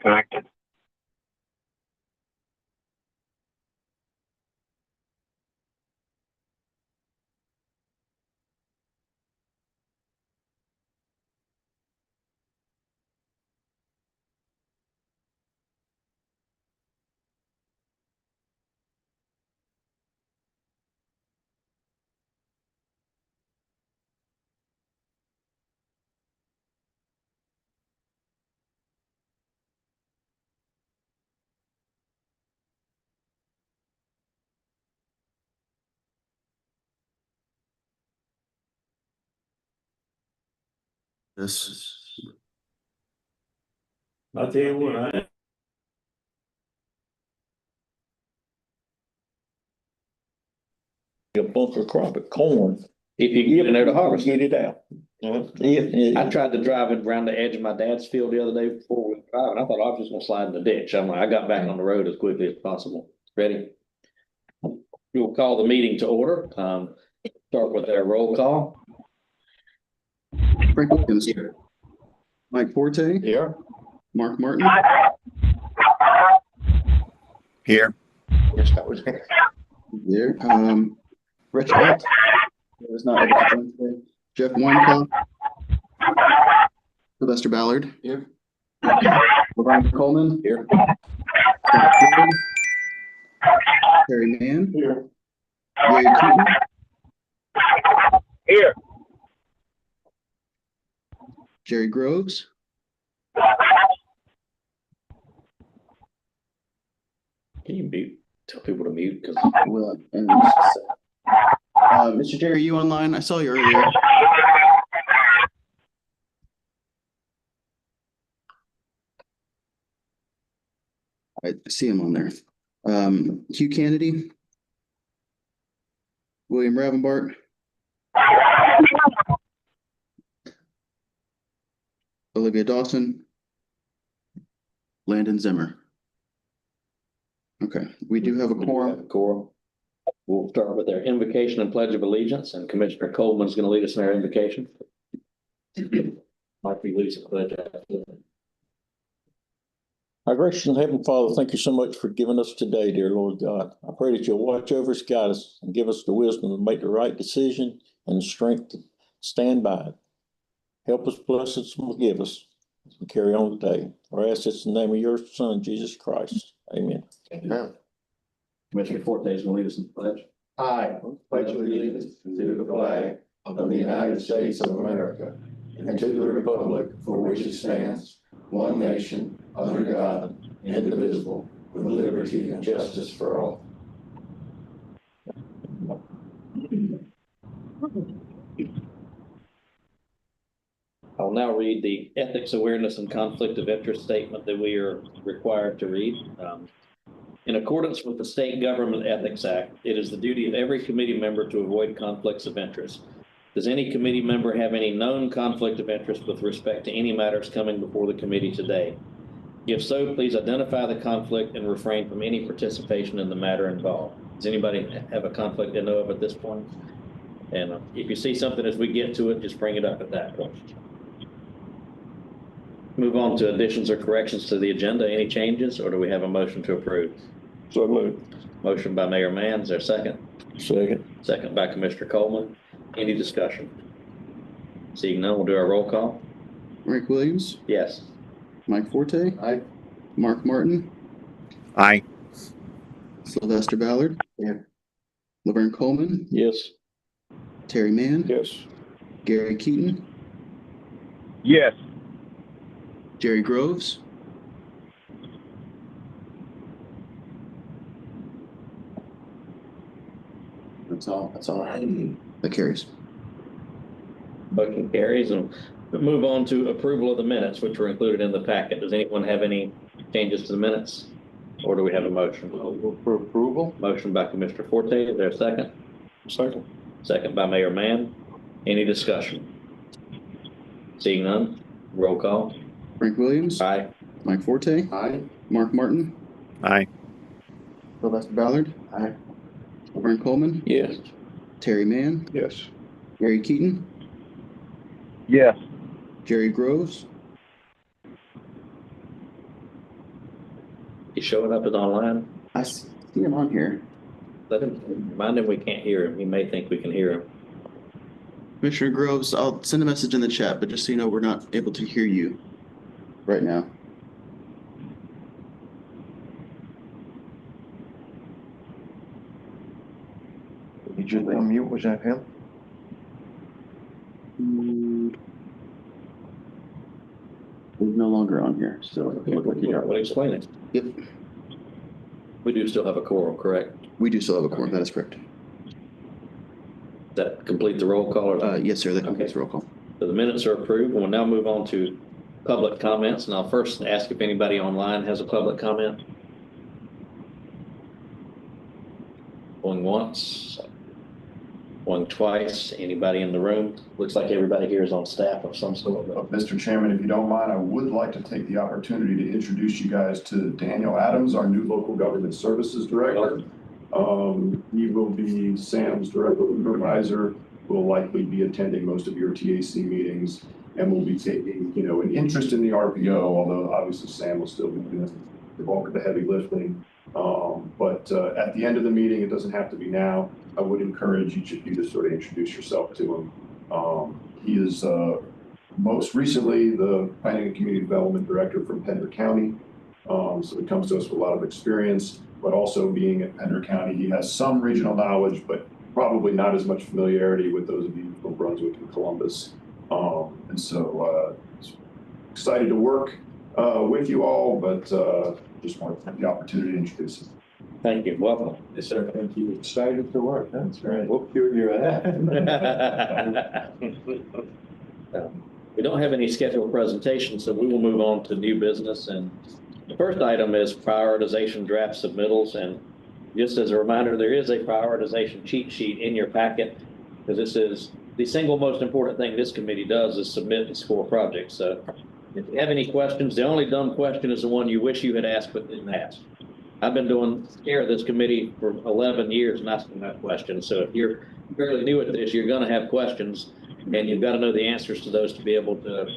disconnected. This. I'll tell you what, a bunker crop of corn. If you get in there to harvest, Get it out. I tried to drive it around the edge of my dad's field the other day before we were driving. I thought I was just gonna slide in the ditch. I got back on the road as quickly as possible. Ready? We'll call the meeting to order. Start with our roll call. Frank Williams here. Mike Forte. Here. Mark Martin. Here. Yes, that was here. There. Rich Alt. Was not able to join today. Jeff Weinkoff. Sylvester Ballard. Here. Brian Coleman. Here. Terry Mann. Here. Gary Keaton. Here. Jerry Groves. Can you mute? Tell people to mute because Will and Mr. Jerry, are you online? I saw you earlier. I see him on there. Hugh Kennedy. William Ravenbart. Olivia Dawson. Landon Zimmer. Okay, we do have a quorum. quorum. We'll start with our invocation and pledge of allegiance, and Commissioner Coleman's going to lead us in our invocation. Might be leading the pledge after. Our gracious and heavenly Father, thank you so much for giving us today, dear Lord God. I pray that you'll watch over us, guide us, and give us the wisdom to make the right decision and the strength to stand by it. Help us, bless us, and forgive us as we carry on today. I ask this in the name of your Son, Jesus Christ. Amen. Amen. Commissioner Forte is going to lead us in the pledge. I pledge allegiance to the flag of the United States of America and to the republic for which it stands, one nation, under God, indivisible, with liberty and justice for all. I'll now read the ethics, awareness, and conflict of interest statement that we are required to read. In accordance with the State Government Ethics Act, it is the duty of every committee member to avoid conflicts of interest. Does any committee member have any known conflict of interest with respect to any matters coming before the committee today? If so, please identify the conflict and refrain from any participation in the matter involved. Does anybody have a conflict they know of at this point? And if you see something as we get to it, just bring it up at that point. Move on to additions or corrections to the agenda. Any changes, or do we have a motion to approve? So moved. Motion by Mayor Mann. Is there a second? Second. Second by Commissioner Coleman. Any discussion? Seeing none, we'll do our roll call. Frank Williams. Yes. Mike Forte. Aye. Mark Martin. Aye. Sylvester Ballard. Yeah. Laverne Coleman. Yes. Terry Mann. Yes. Gary Keaton. Yes. Jerry Groves. That's all. That's all right. That carries. Motion carries, and we'll move on to approval of the minutes, which were included in the packet. Does anyone have any changes to the minutes? Or do we have a motion? For approval? Motion by Commissioner Forte. Is there a second? Second. Second by Mayor Mann. Any discussion? Seeing none, roll call. Frank Williams. Aye. Mike Forte. Aye. Mark Martin. Aye. Sylvester Ballard. Aye. Laverne Coleman. Yes. Terry Mann. Yes. Gary Keaton. Yes. Jerry Groves. He's showing up as online. I see him on here. Let him, remind him we can't hear him. He may think we can hear him. Commissioner Groves, I'll send a message in the chat, but just so you know, we're not able to hear you right now. Did you unmute? Was that him? He's no longer on here, so it looked like he Well, explain it. Yep, We do still have a quorum, correct? we do still have a quorum. That is correct. Does that complete the roll call? Or? Yes, sir. That completes the roll call. So the minutes are approved. We'll now move on to public comments, and I'll first ask if anybody online has a public comment. Going once, going twice. Anybody in the room? Looks like everybody here is on staff of some sort. Mr. Chairman, if you don't mind, I would like to take the opportunity to introduce you guys to Daniel Adams, our new local government services director. He will be Sam's direct supervisor, will likely be attending most of your TAC meetings, and will be taking, an interest in the RPO, although obviously Sam will still be doing the bulk of the heavy lifting. But at the end of the meeting, it doesn't have to be now. I would encourage each of you to sort of introduce yourself to him. He is most recently the Planning and Community Development Director from Pender County. So he comes to us with a lot of experience, but also being at Pender County, he has some regional knowledge, but probably not as much familiarity with those of you from Brunswick and Columbus. And so excited to work with you all, but just want to have the opportunity to introduce him. Thank you. Welcome. Yes, sir. Thank you. Excited to work. That's right. Whoop, you're at. We don't have any scheduled presentations, so we will move on to new business. And the first item is prioritization draft submittals. And just as a reminder, there is a prioritization cheat sheet in your packet, because this is the single most important thing this committee does is submit and score projects. So if you have any questions, the only dumb question is the one you wish you had asked but didn't ask. I've been doing chair of this committee for 11 years and asking that question. So if you're fairly new at this, you're going to have questions, and you've got to know the answers to those to be able to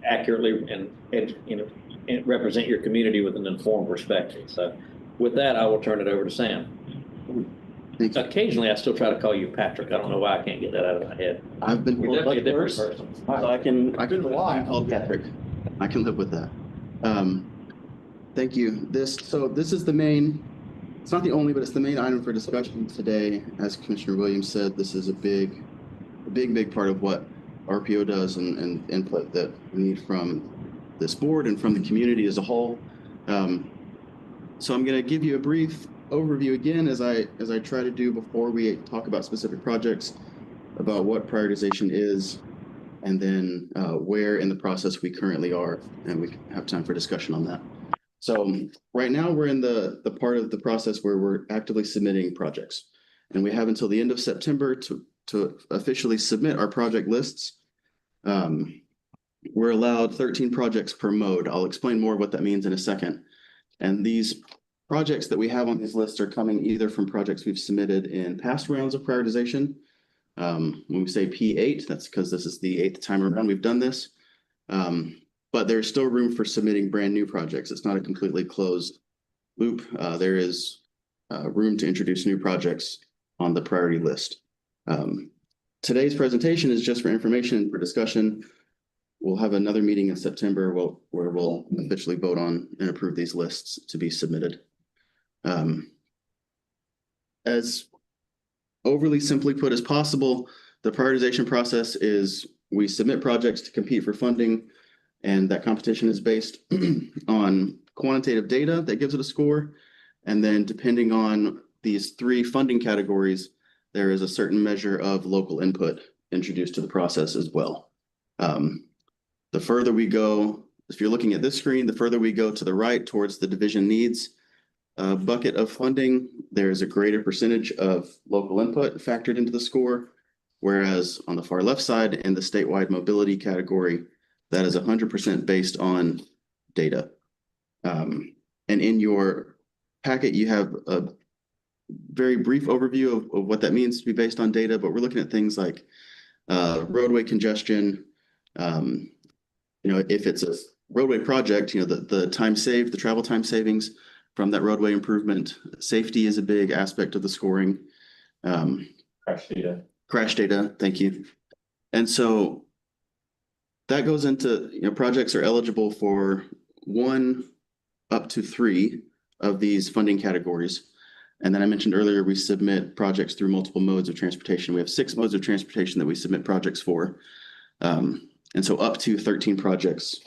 accurately and represent your community with an informed perspective. So with that, I will turn it over to Sam. Thank you. Occasionally, I still try to call you Patrick. I don't know why I can't get that out of my head. I've been You're called definitely a like different first, person. so I can call Patrick. I can live with that. Thank you. This is the main, it's not the only, but it's the main item for discussion today. As Commissioner Williams said, this is a big part of what RPO does and input that we need from this board and from the community as a whole. So I'm going to give you a brief overview again, as I try to do before we talk about specific projects, about what prioritization is, and then where in the process we currently are, and we have time for discussion on that. So right now we're in the part of the process where we're actively submitting projects, and we have until the end of September to officially submit our project lists. We're allowed 13 projects per mode. I'll explain more what that means in a second. And these projects that we have on these lists are coming either from projects we've submitted in past rounds of prioritization. When we say P8, that's because this is the 8th time around we've done this. But there's still room for submitting brand new projects. It's not a completely closed loop. There is room to introduce new projects on the priority list. Today's presentation is just for information and for discussion. We'll have another meeting in September where we'll officially vote on and approve these lists to be submitted. As overly simply put as possible, the prioritization process is we submit projects to compete for funding, and that competition is based on quantitative data that gives it a score. And then depending on these 3 funding categories, there is a certain measure of local input introduced to the process as well. The further we go, if you're looking at this screen, the further we go to the right towards the division needs bucket of funding, there's a greater percentage of local input factored into the score. Whereas on the far left side in the statewide mobility category, that is 100% based on data. And in your packet, you have a very brief overview of what that means to be based on data, but we're looking at things like roadway congestion. If it's a roadway project, the time saved, the travel time savings from that roadway improvement. Safety is a big aspect of the scoring. Crash data, thank you. And so that goes into, projects are eligible for 1 up to 3 of these funding categories. And then I mentioned earlier, we submit projects through multiple modes of transportation. We have 6 modes of transportation that we submit projects for. And so up to 13 projects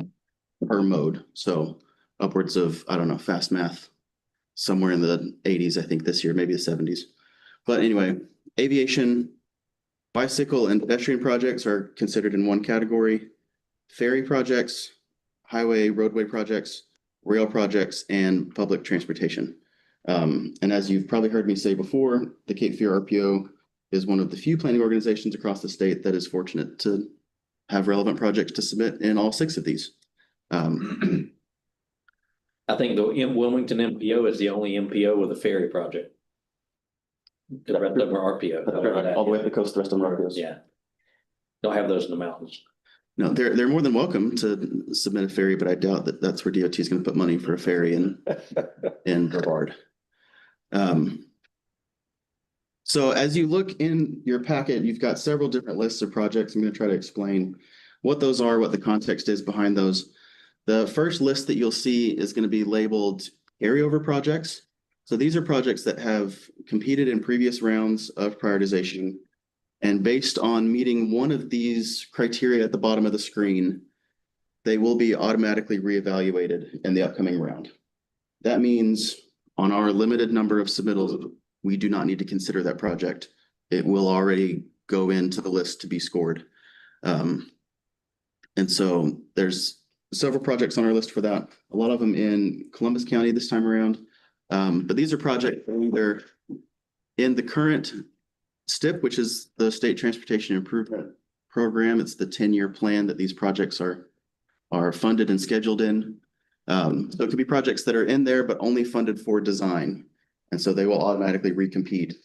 per mode. So upwards of, I don't know, fast math, somewhere in the 80s, I think this year, maybe the 70s. But anyway, aviation, bicycle and pedestrian projects are considered in one category. Ferry projects, highway, roadway projects, rail projects, and public transportation. And as you've probably heard me say before, the Cape Fear RPO is one of the few planning organizations across the state that is fortunate to have relevant projects to submit in all 6 of these. I think the Wilmington MPO is the only MPO with a ferry project. The rest of them are RPO. All the way up the coast, the rest of them are RPOs. Yeah. Don't have those in the mountains. No, they're more than welcome to submit a ferry, but I doubt that that's where DOT is going to put money for a ferry in Brevard. So as you look in your packet, you've got several different lists of projects. I'm going to try to explain what those are, what the context is behind those. The first list that you'll see is going to be labeled carryover projects. So these are projects that have competed in previous rounds of prioritization. And based on meeting one of these criteria at the bottom of the screen, they will be automatically reevaluated in the upcoming round. That means on our limited number of submittals, we do not need to consider that project. It will already go into the list to be scored. And so there's several projects on our list for that. A lot of them in Columbus County this time around. But these are projects that are either in the current STIP, which is the State Transportation Improvement Program. It's the 10-year plan that these projects are funded and scheduled in. So it could be projects that are in there, but only funded for design. And so they will automatically recompete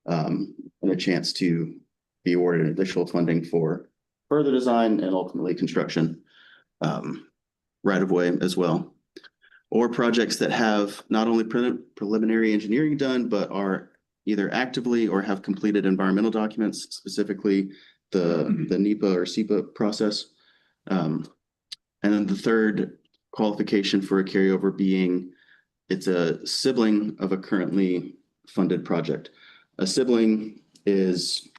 and a chance to be awarded additional funding for further design and ultimately construction right of way as well. Or projects that have not only preliminary engineering done, but are either actively or have completed environmental documents, specifically the NEPA or SEPA process. And then the third qualification for a carryover being it's a sibling of a currently funded project. A sibling is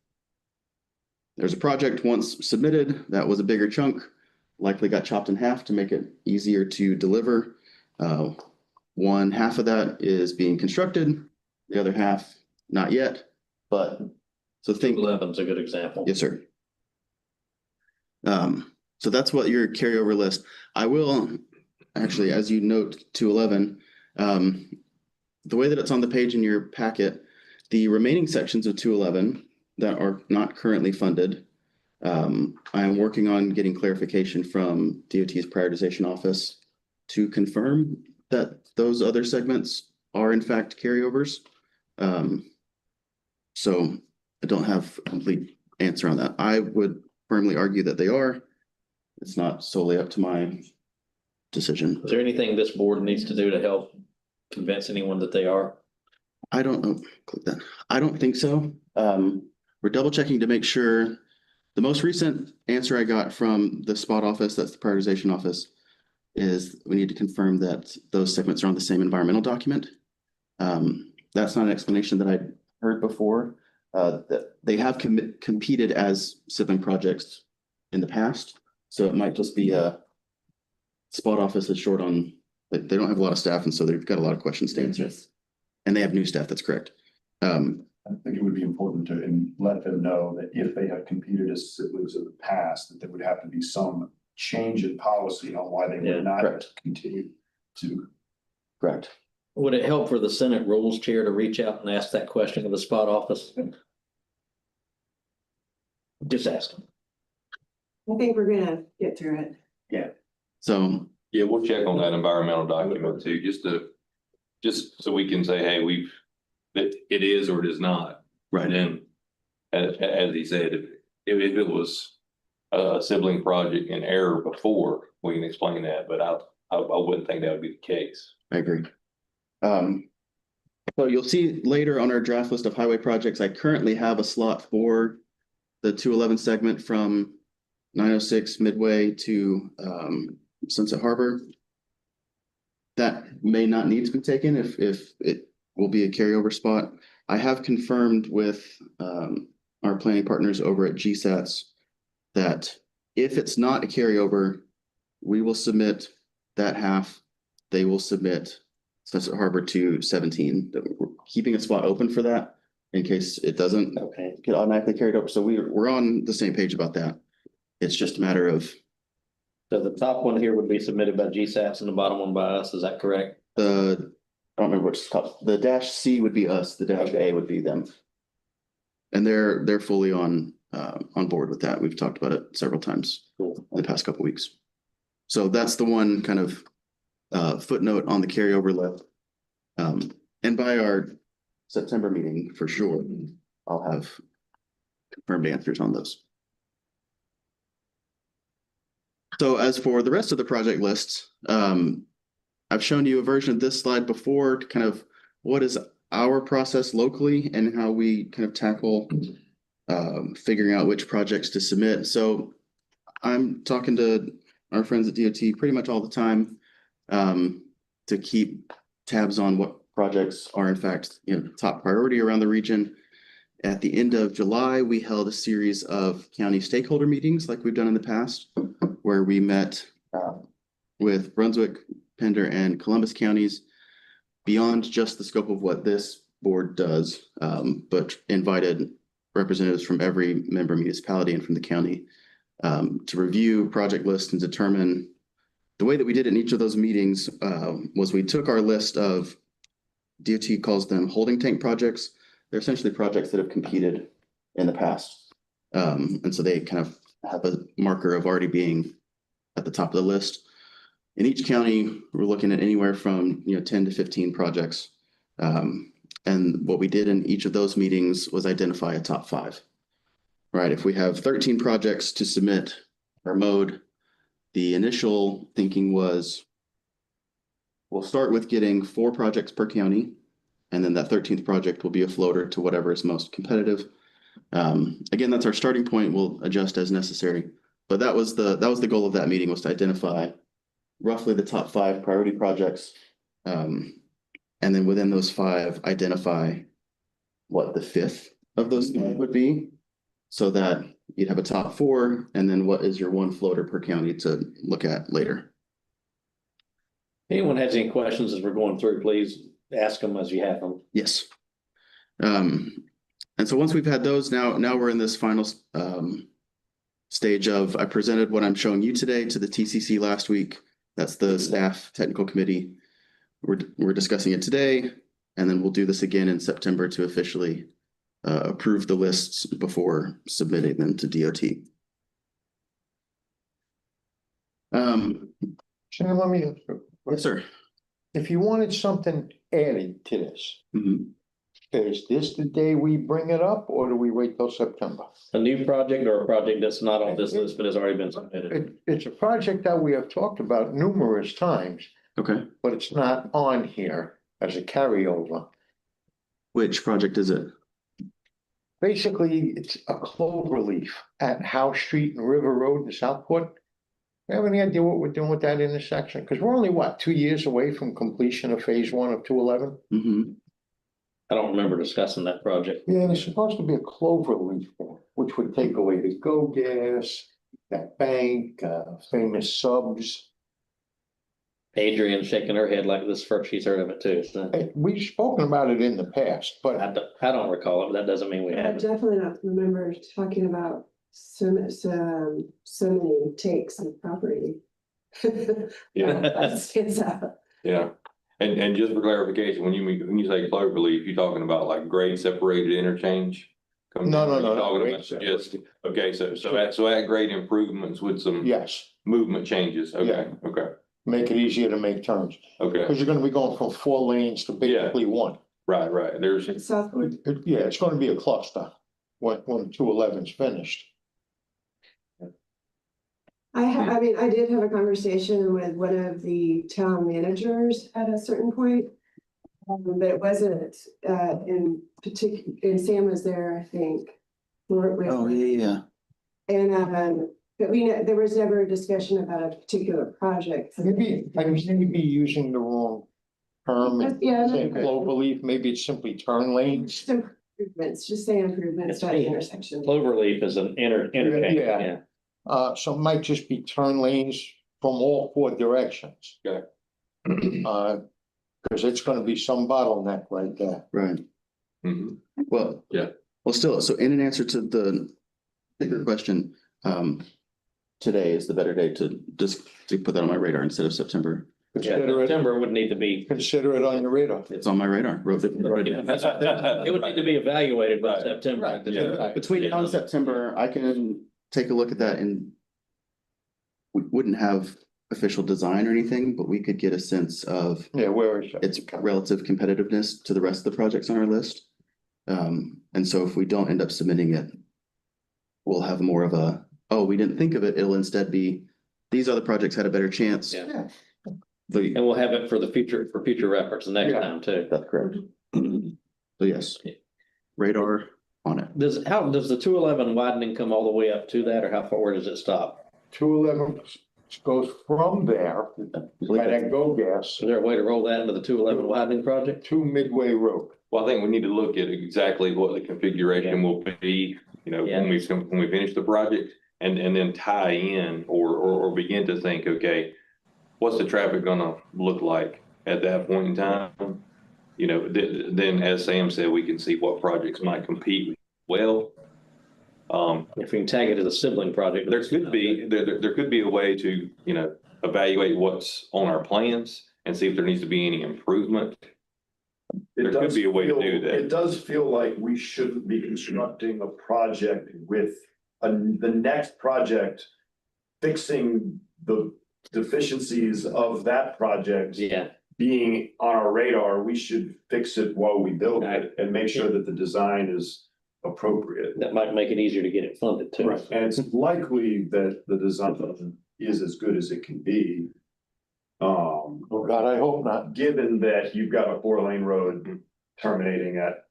there's a project once submitted that was a bigger chunk, likely got chopped in half to make it easier to deliver. 1/2 of that is being constructed, the other half not yet, but so think 11's a good example. Yes, sir. So that's what your carryover list. I will actually, as you note 211, the way that it's on the page in your packet, the remaining sections of 211 that are not currently funded, I am working on getting clarification from DOT's prioritization office to confirm that those other segments are in fact carryovers. So I don't have a complete answer on that. I would firmly argue that they are. It's not solely up to my decision. Is there anything this board needs to do to help convince anyone that they are? I don't know. Click that. I don't think so. We're double checking to make sure. The most recent answer I got from the spot office, that's the prioritization office, is we need to confirm that those segments are on the same environmental document. That's not an explanation that I'd heard before. That they have competed as sibling projects in the past. So it might just be a spot office is short on, they don't have a lot of staff, and so they've got a lot of questions to answer. And they have new staff, that's correct. I think it would be important to let them know that if they have competed as siblings in the past, that there would have to be some change in policy on why they would not correct. continue to. Correct. Would it help for the Senate Rules Chair to reach out and ask that question of the spot office? Just ask them. I think we're gonna get through it. Yeah. So yeah, we'll check on that environmental document too, just so we can say, hey, that it is or it is not. right. And then, as he said, if it was a sibling project in error before, we can explain that, but I wouldn't think that would be the case. I agree. So you'll see later on our draft list of highway projects, I currently have a slot for the 211 segment from 906 Midway to Sunset Harbor. That may not need to be taken if it will be a carryover spot. I have confirmed with our planning partners over at GSATs that if it's not a carryover, we will submit that half. They will submit Sunset Harbor to 17. We're keeping a spot open for that in case it doesn't get automatically carried over. So we're on the same page about that. It's just a matter of So the top one here would be submitted by GSAPs and the bottom one by us, is that correct? I don't remember what's top. The dash C would be us, the dash A would be them. And they're fully on board with that. We've talked about it several times in the past couple weeks. So that's the one kind of footnote on the carryover list. And by our September meeting, for sure, I'll have confirmed answers on those. So as for the rest of the project lists, I've shown you a version of this slide before to kind of what is our process locally and how we kind of tackle figuring out which projects to submit. So I'm talking to our friends at DOT pretty much all the time to keep tabs on what projects are in fact, top priority around the region. At the end of July, we held a series of county stakeholder meetings like we've done in the past, where we met with Brunswick, Pender, and Columbus counties beyond just the scope of what this board does, but invited representatives from every member municipality and from the county to review project lists and determine. The way that we did it in each of those meetings was we took our list of, DOT calls them holding tank projects. They're essentially projects that have competed in the past. And so they kind of have a marker of already being at the top of the list. In each county, we're looking at anywhere from 10 to 15 projects. And what we did in each of those meetings was identify a top 5. Right, if we have 13 projects to submit our mode, the initial thinking was we'll start with getting 4 projects per county, and then that 13th project will be a floater to whatever is most competitive. Again, that's our starting point. We'll adjust as necessary. But that was the goal of that meeting, was to identify roughly the top 5 priority projects. And then within those 5, identify what the 5th of those would be, so that you'd have a top 4, and then what is your 1 floater per county to look at later. Anyone has any questions as we're going through, please ask them as you have them. Yes. And so once we've had those, now we're in this final stage of, I presented what I'm showing you today to the TCC last week. That's the staff technical committee. We're discussing it today, and then we'll do this again in September to officially approve the lists before submitting them to DOT. Sam, let me, Yes, sir. if you wanted something added to this, is this the day we bring it up, or do we wait till September? A new project or a project that's not on this list but has already been submitted? It's a project that we have talked about numerous times, Okay. but it's not on here as a carryover. Which project is it? Basically, it's a clover leaf at House Street and River Road in Southport. You have any idea what we're doing with that intersection? Because we're only, 2 years away from completion of phase 1 of 211? I don't remember discussing that project. Yeah, there's supposed to be a clover leaf there, which would take away the GO gas, that bank, famous subs. Adrian's shaking her head like this is first she's heard of it too. So We've spoken about it in the past, but I don't recall it, but that doesn't mean we I haven't. definitely don't remember talking about so many takes of property. That stands out. Yeah, and just for clarification, when you say cloverleaf, you're talking about like grade separated interchange? No. Talking about just, okay, so at grade improvements with some yes, movement changes, okay, okay, make it easier to make turns. okay, Because you're gonna be going from 4 lanes to basically 1. right, there's, Southwood. Yeah, it's gonna be a cluster when 211's finished. I mean, I did have a conversation with one of the town managers at a certain point. But it wasn't, in particular, and Sam was there, I think. Oh, yeah. And, but there was never a discussion about a particular project. Maybe, I may be using the wrong term. Yeah. Saying globally, maybe it's simply turn lanes. Just improvements, just say improvements by the intersection. Cloverleaf is an interchange, Yeah. yeah. So it might just be turn lanes from all 4 directions. Okay. Cause it's gonna be some bottleneck right there. Right. Mhm. Well. Yeah. Well, still, so in an answer to the bigger question, today is the better day to just to put that on my radar instead of September. Yeah, Consider it, September would need to be, consider it on your radar. It's on my radar. Wrote it. it would need to be evaluated by Right. September. Yeah. Between now and September, I can take a look at that and we wouldn't have official design or anything, but we could get a sense of Yeah, where is it? its relative competitiveness to the rest of the projects on our list. And so if we don't end up submitting it, we'll have more of a, oh, we didn't think of it. It'll instead be, these other projects had a better chance. Yeah. The, And we'll have it for future reference the next Yeah. time too. that's correct. So yes, radar on it. Does the 211 widening come all the way up to that, or how far, where does it stop? 211 goes from there, by that go gas, Is there a way to roll that into the 211 widening project? to Midway Road. Well, I think we need to look at exactly what the configuration will be, you know, when we finish the project and then tie in or begin to think, okay, what's the traffic gonna look like at that point in time? You know, then as Sam said, we can see what projects might compete well. If we can tag it as a sibling project. There could be a way to, you know, evaluate what's on our plans and see if there needs to be any improvement. There could be a way to do that. It does feel like we shouldn't be constructing a project with the next project fixing the deficiencies of that project Yeah, being on our radar. We should fix it while we build it and make sure that the design is appropriate. that might make it easier to get it funded too. Right, and it's likely that the design is as good as it can be. Oh, God, I hope not. Given that you've got a 4-lane road terminating at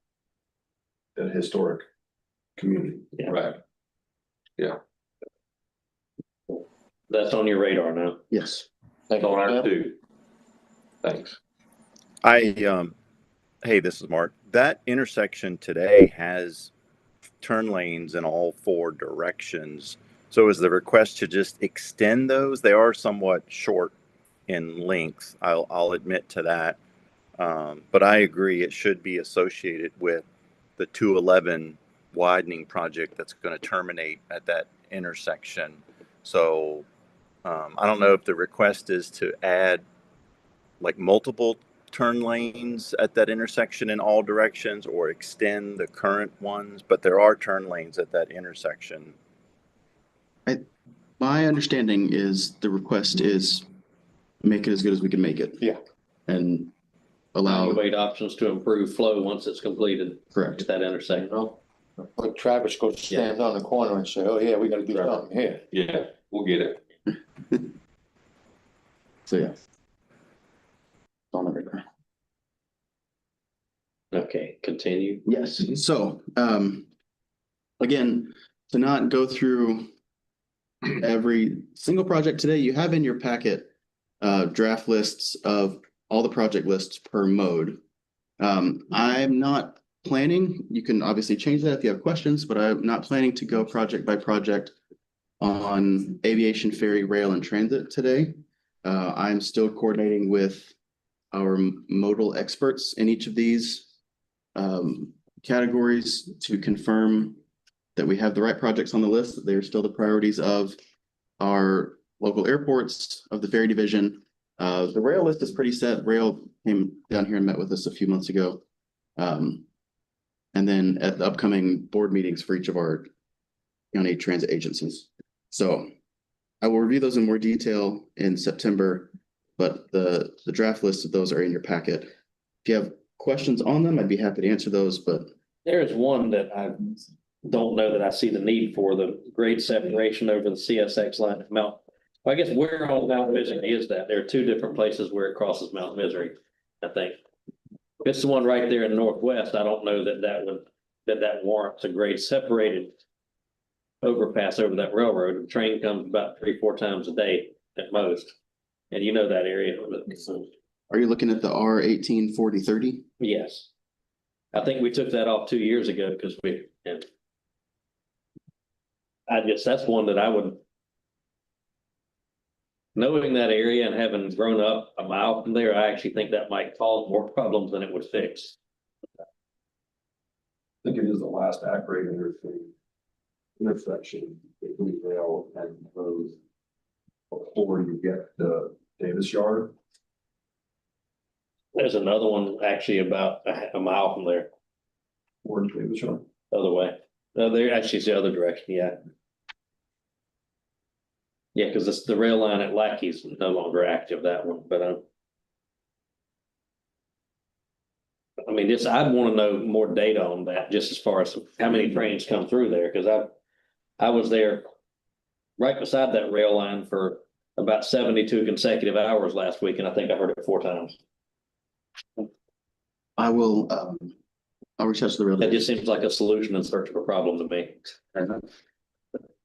a historic community. Yeah. Right. That's on your radar now. Yes. That's on ours too. Thanks. Hey, this is Mark. That intersection today has turn lanes in all 4 directions. So is the request to just extend those? They are somewhat short in length. I'll admit to that. But I agree it should be associated with the 211 widening project that's going to terminate at that intersection. So I don't know if the request is to add like multiple turn lanes at that intersection in all directions or extend the current ones, but there are turn lanes at that intersection. My understanding is the request is make it as good as we can make it. Yeah. And allow, Evaluate options to improve flow once it's completed correct. at that intersection. But Travis goes stand on the corner and say, oh yeah, we gotta do something here. Yeah, we'll get it. So yeah. It's on the radar. Okay, continue. Yes, so, again, to not go through every single project today, you have in your packet draft lists of all the project lists per mode. I'm not planning, you can obviously change that if you have questions, but I'm not planning to go project by project on aviation, ferry, rail, and transit today. I'm still coordinating with our modal experts in each of these categories to confirm that we have the right projects on the list, that they are still the priorities of our local airports, of the ferry division. The rail list is pretty set. Rail came down here and met with us a few months ago. And then at the upcoming board meetings for each of our county transit agencies. So I will review those in more detail in September, but the draft list of those are in your packet. If you have questions on them, I'd be happy to answer those, but There is one that I don't know that I see the need for, the grade separation over the CSX line at Mount. I guess where on Mount Misery is that? There are 2 different places where it crosses Mount Misery, I think. If it's the one right there in Northwest, I don't know that that warrants a grade separated overpass over that railroad. The train comes about 3-4 times a day at most. And you know that area. So, Are you looking at the R 184030? yes. I think we took that off 2 years ago because and that's one that I would, knowing that area and having grown up a mile from there, I actually think that might cause more problems than it would fix. I think it is the last at-grade intersection between rail and road before you get to Davis Yard. There's another one actually about a mile from there, Or Davis Yard. other way. No, there actually is the other direction, yeah. Yeah, because the rail line at Lackey's no longer active, that one, but I mean, I'd want to know more data on that, just as far as how many trains come through there, because I was there right beside that rail line for about 72 consecutive hours last week, and I think I heard it 4 times. I will, I'll reach out to the rail. That just seems like a solution in search of a problem to me.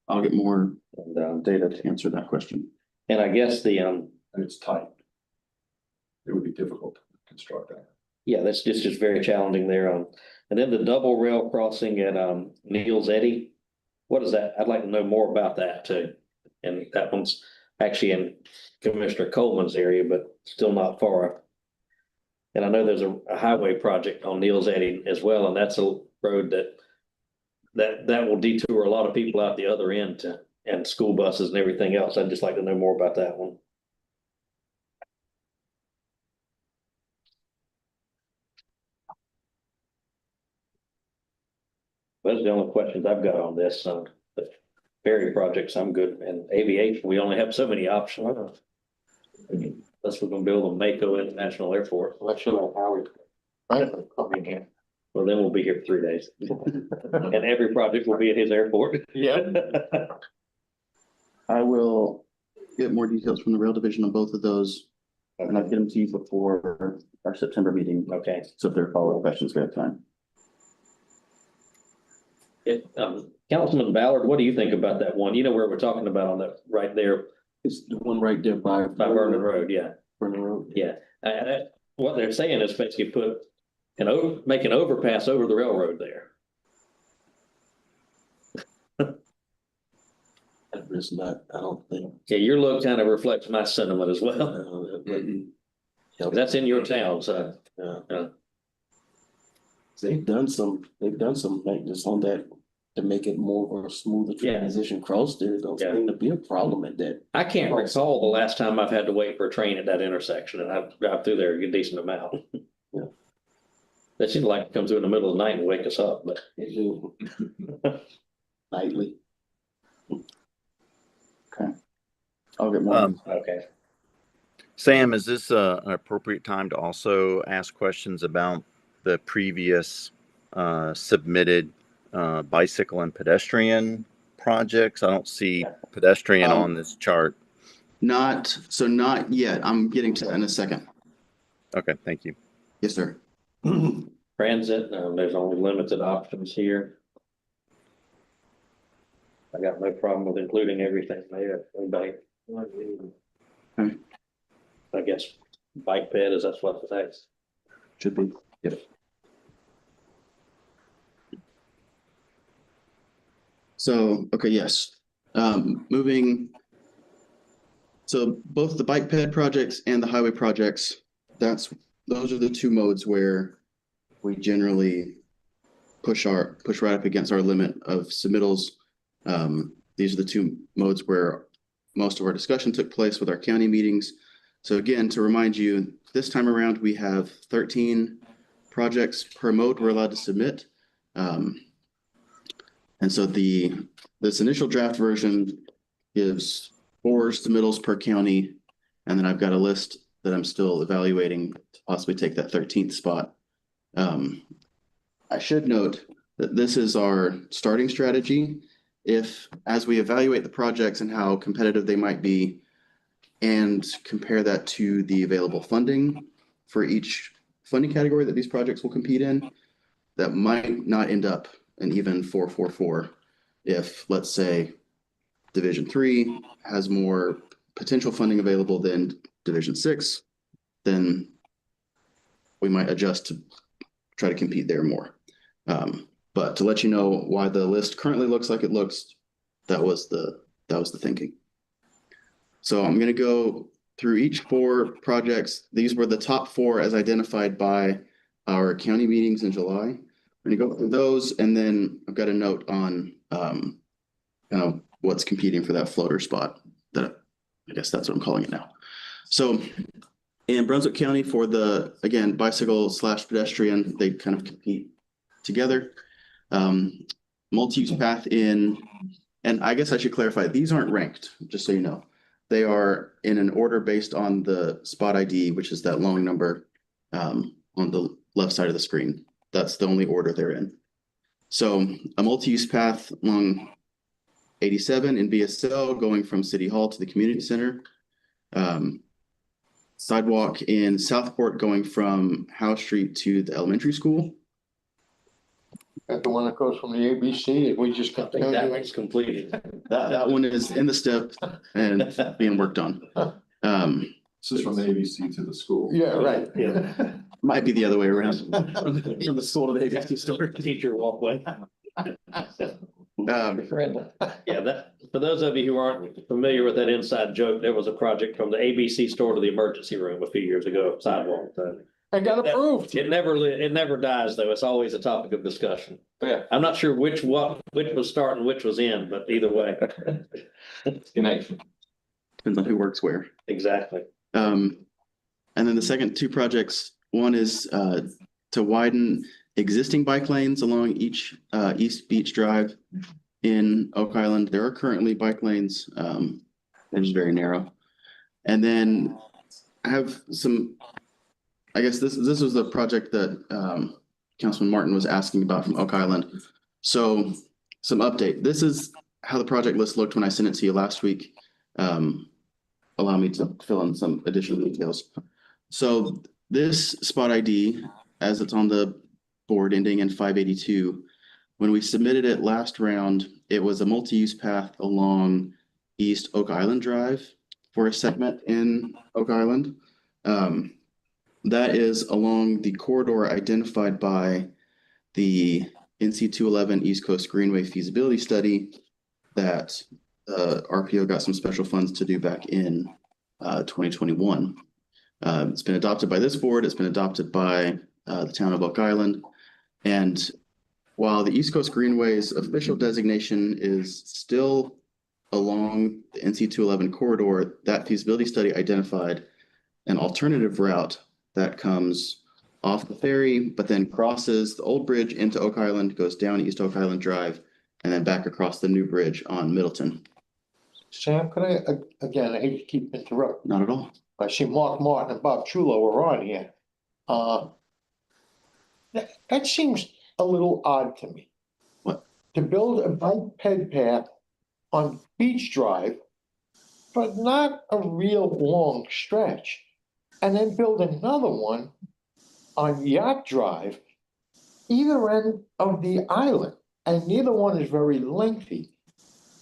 I'll get more And data to answer that question. I guess And it's tight. It would be difficult to construct that. yeah, that's just very challenging there. And then the double rail crossing at Neal's Eddy. What is that? I'd like to know more about that too. And that one's actually in Commissioner Coleman's area, but still not far. And I know there's a highway project on Neal's Eddy as well, and that's a road that will detour a lot of people out the other end and school buses and everything else. I'd just like to know more about that one. Those are the only questions I've got on this. The ferry projects, I'm good. And aviation, we only have so many options. Unless we're gonna build a Mako International Airport. Coming here. Well, then we'll be here for 3 days. And every project will be at his airport. Yeah. I will get more details from the rail division on both of those. And I'll get them to you before our September meeting. Okay. So if there are follow-up questions, we have time. Councilman Ballard, what do you think about that one? You know where we're talking about on that right there It's the one right there by Vernon Road, yeah. Vernon Road. Yeah. What they're saying is basically make an overpass over the railroad there. It's not, I don't think. Yeah, your look kind of reflects my sentiment as well. That's in your town, so. They've done some maintenance on that to make it more of a smoother Yeah. transition across there. Don't Yeah. seem to be a problem at that. I can't recall the last time I've had to wait for a train at that intersection, and I've drive through there a good decent amount. Yeah. They seem to like to come through in the middle of the night and wake us up, but. They do. Nightly. Okay. I'll get more. Okay. Sam, is this an appropriate time to also ask questions about the previous submitted bicycle and pedestrian projects? I don't see pedestrian on this chart. Not yet. I'm getting to that in a second. Okay, thank you. Yes, sir. Transit, there's only limited options here. I got no problem with including everything there. Anybody? Okay. I guess bike ped is that's what the next. Should be. Yep. So, okay, yes. Moving. So both the bike ped projects and the highway projects, those are the two modes where we generally push right up against our limit of submittals. These are the two modes where most of our discussion took place with our county meetings. So again, to remind you, this time around, we have 13 projects per mode we're allowed to submit. And so this initial draft version gives 4 submittals per county. And then I've got a list that I'm still evaluating to possibly take that 13th spot. I should note that this is our starting strategy. If, as we evaluate the projects and how competitive they might be, and compare that to the available funding for each funding category that these projects will compete in that might not end up an even 4-4-4 if, let's say, Division 3 has more potential funding available than Division 6, then we might adjust to try to compete there more. But to let you know why the list currently looks like it looks, that was the thinking. So I'm going to go through each 4 projects. These were the top 4 as identified by our county meetings in July. I'm going to go through those, and then I've got a note on what's competing for that floater spot. That I guess that's what I'm calling it now. So in Brunswick County for the, again, bicycle/pedestrian, they kind of compete together. Multi-use path in, and I guess I should clarify, these aren't ranked, just so you know. They are in an order based on the spot ID, which is that long number on the left side of the screen. That's the only order they're in. So a multi-use path along 87 in BSL going from City Hall to the community center. Sidewalk in Southport going from Howe Street to the elementary school. Got the one that goes from the ABC, we just I think that one's completed. That one is in the step and being worked on. This is from the ABC to the school. Yeah, right. Yeah. Might be the other way around. From the school to the ABC store. Teacher walkway. Yeah, that, for those of you who aren't familiar with that inside joke, there was a project from the ABC store to the emergency room a few years ago, sidewalk. I got approved. It never dies though. It's always a topic of discussion. Yeah. I'm not sure which was start and which was end, but either way. Connection. Depends on who works where. Exactly. And then the second 2 projects, one is to widen existing bike lanes along each East Beach Drive in Oak Island. There are currently bike lanes. They're just very narrow. And then I have some, I guess this was the project that Councilman Martin was asking about from Oak Island. So some update. This is how the project list looked when I sent it to you last week. Allow me to fill in some additional details. So this spot ID, as it's on the board ending in 582, when we submitted it last round, it was a multi-use path along East Oak Island Drive for a segment in Oak Island. That is along the corridor identified by the NC 211 East Coast Greenway feasibility study that RPO got some special funds to do back in 2021. It's been adopted by this board. It's been adopted by the town of Oak Island. And while the East Coast Greenway's official designation is still along the NC 211 corridor, that feasibility study identified an alternative route that comes off the ferry, but then crosses the old bridge into Oak Island, goes down East Oak Island Drive, and then back across the new bridge on Middleton. Sam, could I, again, I hate to keep interrupting. Not at all. I see Mark Martin and Bob Chulo are on here. That seems a little odd to me. What? To build a bike ped path on Beach Drive, but not a real long stretch. And then build another one on Yacht Drive, either end of the island, and neither one is very lengthy.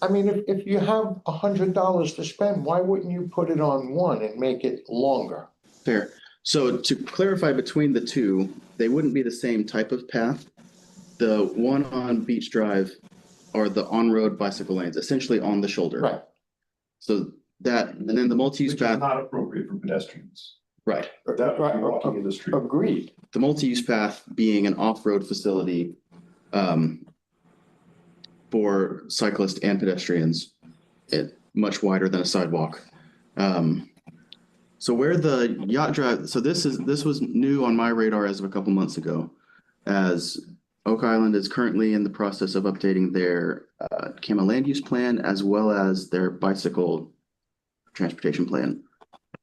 I mean, if you have $100 to spend, why wouldn't you put it on one and make it longer? Fair. So to clarify between the 2, they wouldn't be the same type of path. The one on Beach Drive are the on-road bicycle lanes, essentially on the shoulder. Right. So that, and then the multi-use Which is path. not appropriate for pedestrians. Right. That would be walking in the street. Agreed. The multi-use path being an off-road facility for cyclists and pedestrians, much wider than a sidewalk. So where the Yacht Drive, so this was new on my radar as of a couple months ago, as Oak Island is currently in the process of updating their CAMA land use plan as well as their bicycle transportation plan.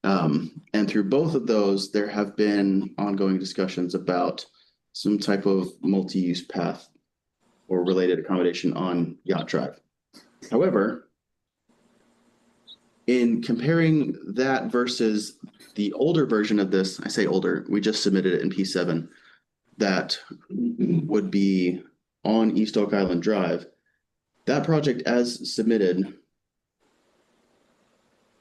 And through both of those, there have been ongoing discussions about some type of multi-use path or related accommodation on Yacht Drive. However, in comparing that versus The older version of this, I say older, we just submitted it in P7, that would be on East Oak Island Drive. That project as submitted,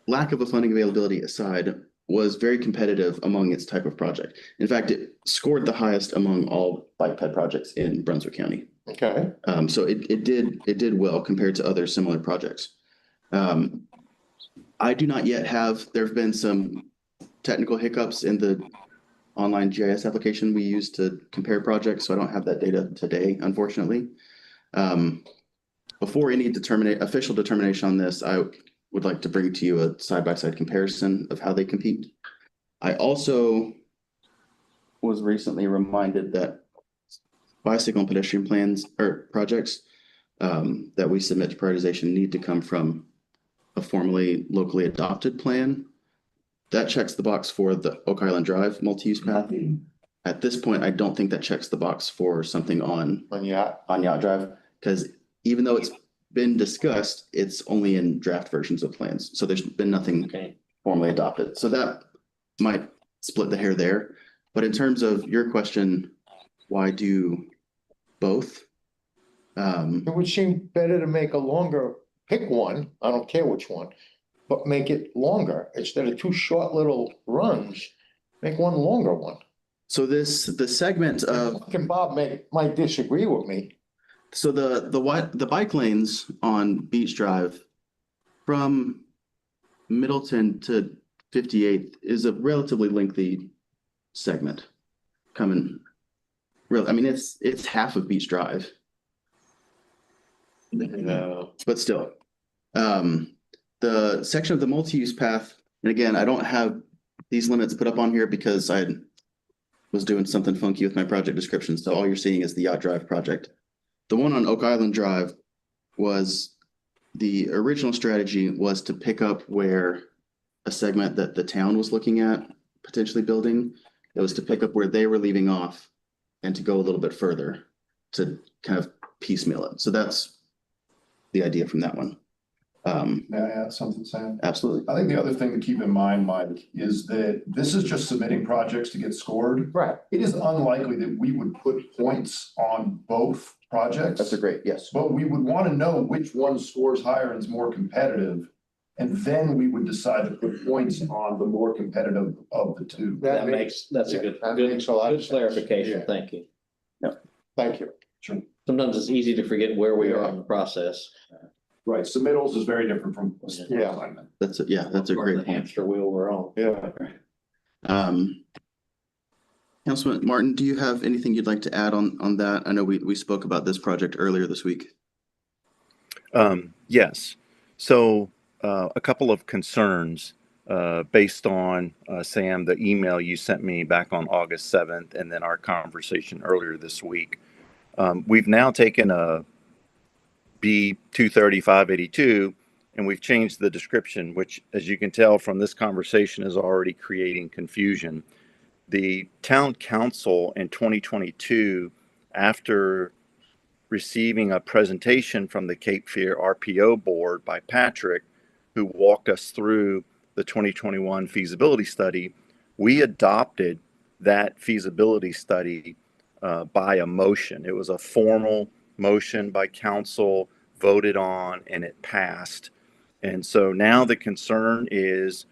lack of a funding availability aside, was very competitive among its type of project. In fact, it scored the highest among all bike ped projects in Brunswick County. Okay. So it did well compared to other similar projects. I do not yet have, there have been some technical hiccups in the online GIS application we use to compare projects, so I don't have that data today, unfortunately. Before any official determination on this, I would like to bring to you a side-by-side comparison of how they compete. I also was recently reminded that bicycle and pedestrian plans or projects that we submit to prioritization need to come from a formally locally adopted plan. That checks the box for the Oak Island Drive multi-use path. At this point, I don't think that checks the box for something on Yacht Drive, because even though it's been discussed, it's only in draft versions of plans. So there's been nothing formally adopted. So that might split the hair there. But in terms of your question, why do both? It would seem better to make a longer, pick one, I don't care which one, but make it longer instead of two short little runs, make one longer one. So the segment of, And Bob might disagree with me. so the bike lanes on Beach Drive from Middleton to 58th is a relatively lengthy segment coming. Really, I mean, it's half of Beach Drive. But still, the section of the multi-use path, and again, I don't have these limits put up on here because I was doing something funky with my project description. So all you're seeing is the Yacht Drive project. The one on Oak Island Drive was, the original strategy was to pick up where a segment that the town was looking at potentially building. It was to pick up where they were leaving off and to go a little bit further to kind of piecemeal it. So that's the idea from that one. May I add something, Sam? Absolutely. I think the other thing to keep in mind, Mike, is that this is just submitting projects to get scored. Right. It is unlikely that we would put points on both projects. That's a great, yes. But we would want to know which one scores higher and is more competitive. And then we would decide to put points on the more competitive of the two. That's a good clarification. Yeah. Thank you. Thank you. Sure. Sometimes it's easy to forget where we are in the process. Right, submittals is very different from. Yeah. That's a great The point. hamster wheel we're on. Yeah. Councilman Martin, do you have anything you'd like to add on that? I know we spoke about this project earlier this week. Yes. So a couple of concerns based on, Sam, the email you sent me back on August 7th and then our conversation earlier this week. We've now taken a B 23582 and we've changed the description, which, as you can tell from this conversation, is already creating confusion. The town council in 2022, after receiving a presentation from the Cape Fear RPO board by Patrick, who walked us through the 2021 feasibility study, we adopted that feasibility study by a motion. It was a formal motion by council, voted on, and it passed. And so now the concern is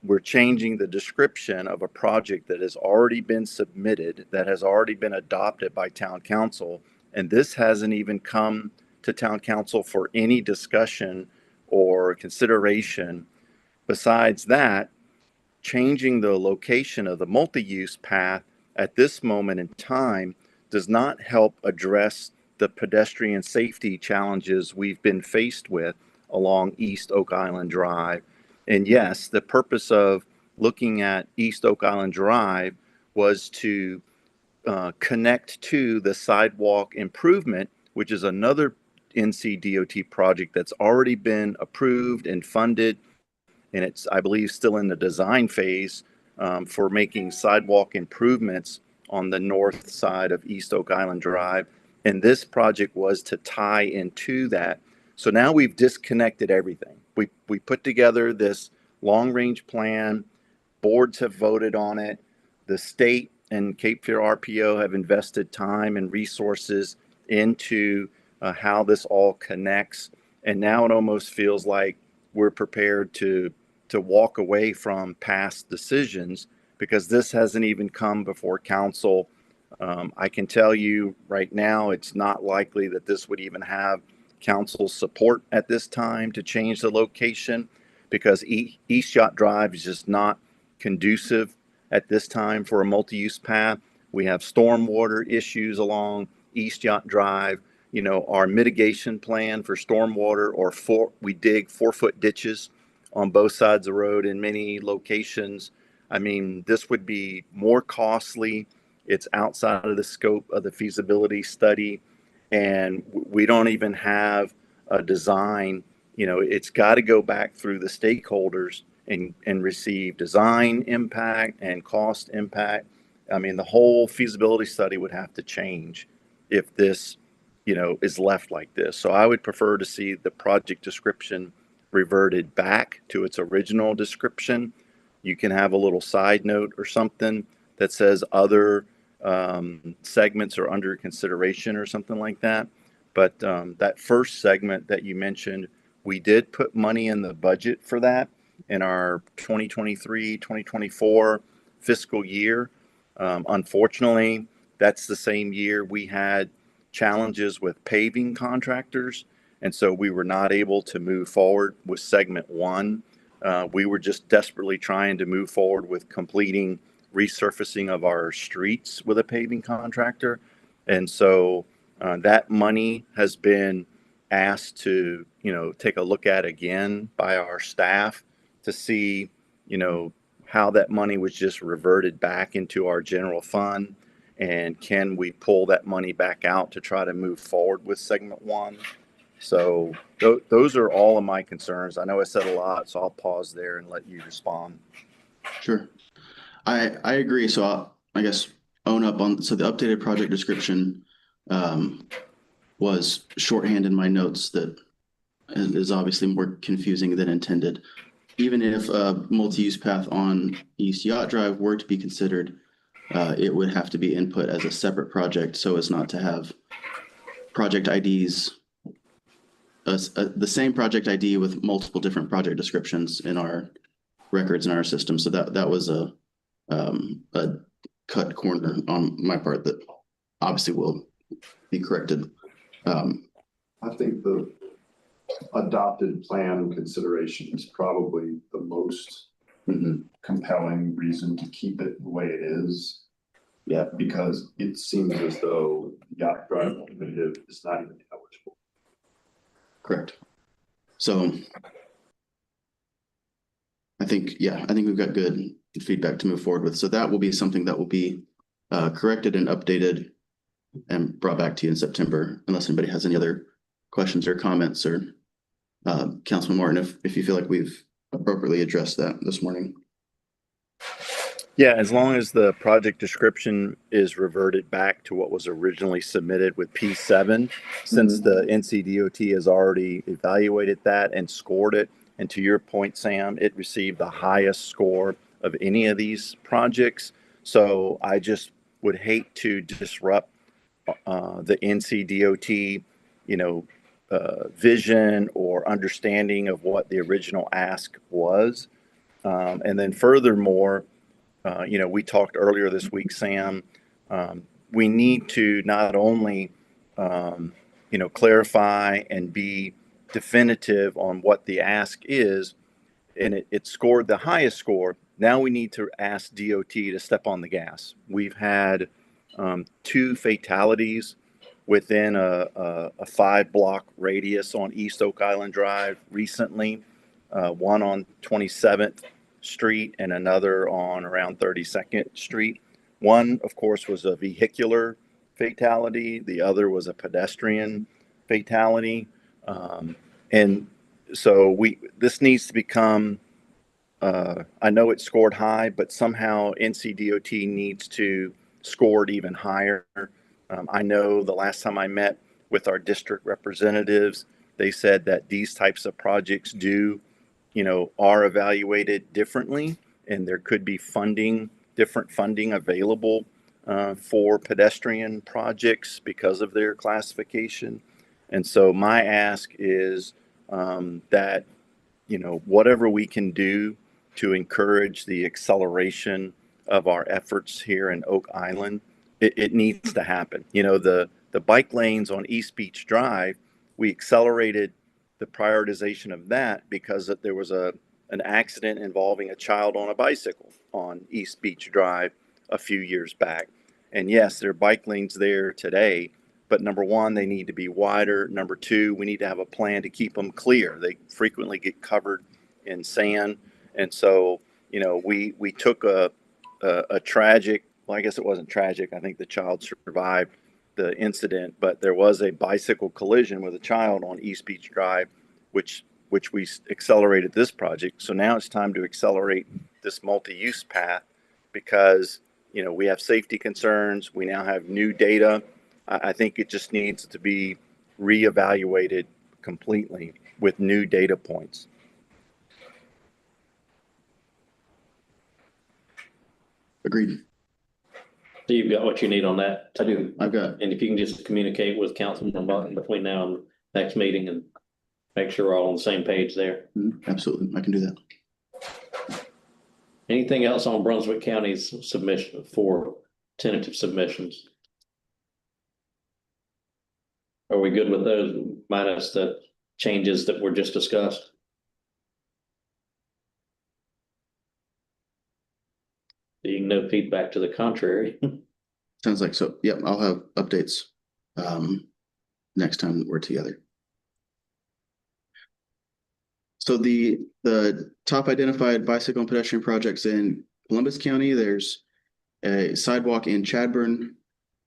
we're changing the description of a project that has already been submitted, that has already been adopted by town council, and this hasn't even come to town council for any discussion or consideration. Besides that, changing the location of the multi-use path at this moment in time does not help address the pedestrian safety challenges we've been faced with along East Oak Island Drive. And yes, the purpose of looking at East Oak Island Drive was to connect to the sidewalk improvement, which is another NCDOT project that's already been approved and funded. And it's, I believe, still in the design phase for making sidewalk improvements on the north side of East Oak Island Drive. And this project was to tie into that. So now we've disconnected everything. We put together this long-range plan boards have voted on it. The state and Cape Fear RPO have invested time and resources into how this all connects. And now it almost feels like we're prepared to walk away from past decisions because this hasn't even come before council. I can tell you right now, it's not likely that this would even have council's support at this time to change the location because East Yacht Drive is just not conducive at this time for a multi-use path. We have stormwater issues along East Yacht Drive. You know, our mitigation plan for stormwater, we dig 4-foot ditches on both sides of the road in many locations. I mean, this would be more costly. It's outside of the scope of the feasibility study. And we don't even have a design. You know, it's got to go back through the stakeholders and receive design impact and cost impact. I mean, the whole feasibility study would have to change if this, you know, is left like this. So I would prefer to see the project description reverted back to its original description. You can have a little side note or something that says other segments are under consideration or something like that. But that first segment that you mentioned, we did put money in the budget for that in our 2023-2024 fiscal year. Unfortunately, that's the same year we had challenges with paving contractors. And so we were not able to move forward with segment one. We were just desperately trying to move forward with completing resurfacing of our streets with a paving contractor. And so that money has been asked to, you know, take a look at again by our staff to see, you know, how that money was just reverted back into our general fund. And can we pull that money back out to try to move forward with segment one? So those are all of my concerns. I know I said a lot, so I'll pause there and let you respond. Sure. I agree. So I guess own up on, so the updated project description was shorthand in my notes that is obviously more confusing than intended. Even if a multi-use path on East Yacht Drive were to be considered, it would have to be input as a separate project so as not to have project IDs, the same project ID with multiple different project descriptions in our records in our system. So that was a cut corner on my part that obviously will be corrected. I think the adopted plan consideration is probably the most compelling reason to keep it the way it is. Yeah, because it seems as though Yacht Drive alternative is not even eligible. correct. So I think we've got good feedback to move forward with. So that will be something that will be corrected and updated and brought back to you in September, unless anybody has any other questions or comments, or Councilman Martin, if you feel like we've appropriately addressed that this morning. Yeah, as long as the project description is reverted back to what was originally submitted with P7, since the NCDOT has already evaluated that and scored it. And to your point, Sam, it received the highest score of any of these projects. So I just would hate to disrupt the NCDOT, vision or understanding of what the original ask was. And then furthermore, we talked earlier this week, Sam, we need to not only, clarify and be definitive on what the ask is, and it scored the highest score. Now we need to ask DOT to step on the gas. We've had 2 fatalities within a 5-block radius on East Oak Island Drive recently, one on 27th Street and another on around 32nd Street. One, of course, was a vehicular fatality. The other was a pedestrian fatality. And so this needs to become, I know it scored high, but somehow NCDOT needs to score it even higher. I know the last time I met with our district representatives, they said that these types of projects are evaluated differently and there could be different funding available for pedestrian projects because of their classification. And so my ask is that, whatever we can do to encourage the acceleration of our efforts here in Oak Island, it needs to happen. The bike lanes on East Beach Drive, we accelerated the prioritization of that because there was an accident involving a child on a bicycle on East Beach Drive a few years back. And yes, there are bike lanes there today, but number one, they need to be wider. Number two, we need to have a plan to keep them clear. They frequently get covered in sand. And so, we took a tragic, well, I guess it wasn't tragic. I think the child survived the incident, but there was a bicycle collision with a child on East Beach Drive, which we accelerated this project. So now it's time to accelerate this multi-use path because, we have safety concerns. We now have new data. I think it just needs to be reevaluated completely with new data points. Agreed. So you've got what you need on that? I do. I've got. And if you can just communicate with Councilman Martin between now and next meeting and make sure we're all on the same page there. Absolutely. I can do that. Anything else on Brunswick County's submission for tentative submissions? Are we good with those minus the changes that were just discussed? Being no feedback to the contrary. Sounds like so. Yep, I'll have updates next time that we're together. So the top identified bicycle and pedestrian projects in Columbus County, there's a sidewalk in Chadburn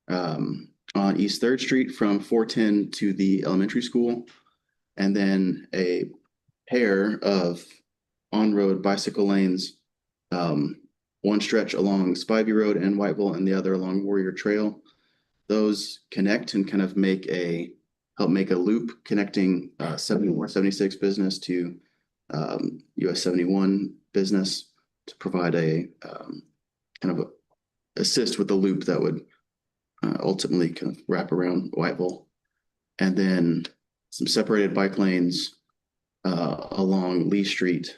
on East 3rd Street from 410 to the elementary school, and then a pair of on-road bicycle lanes, one stretch along Spivey Road and Whiteville and the other along Warrior Trail. Those connect and kind of help make a loop connecting 74, 76 business to US 71 business to provide a kind of assist with the loop that would ultimately kind of wrap around Whiteville. And then some separated bike lanes along Lee Street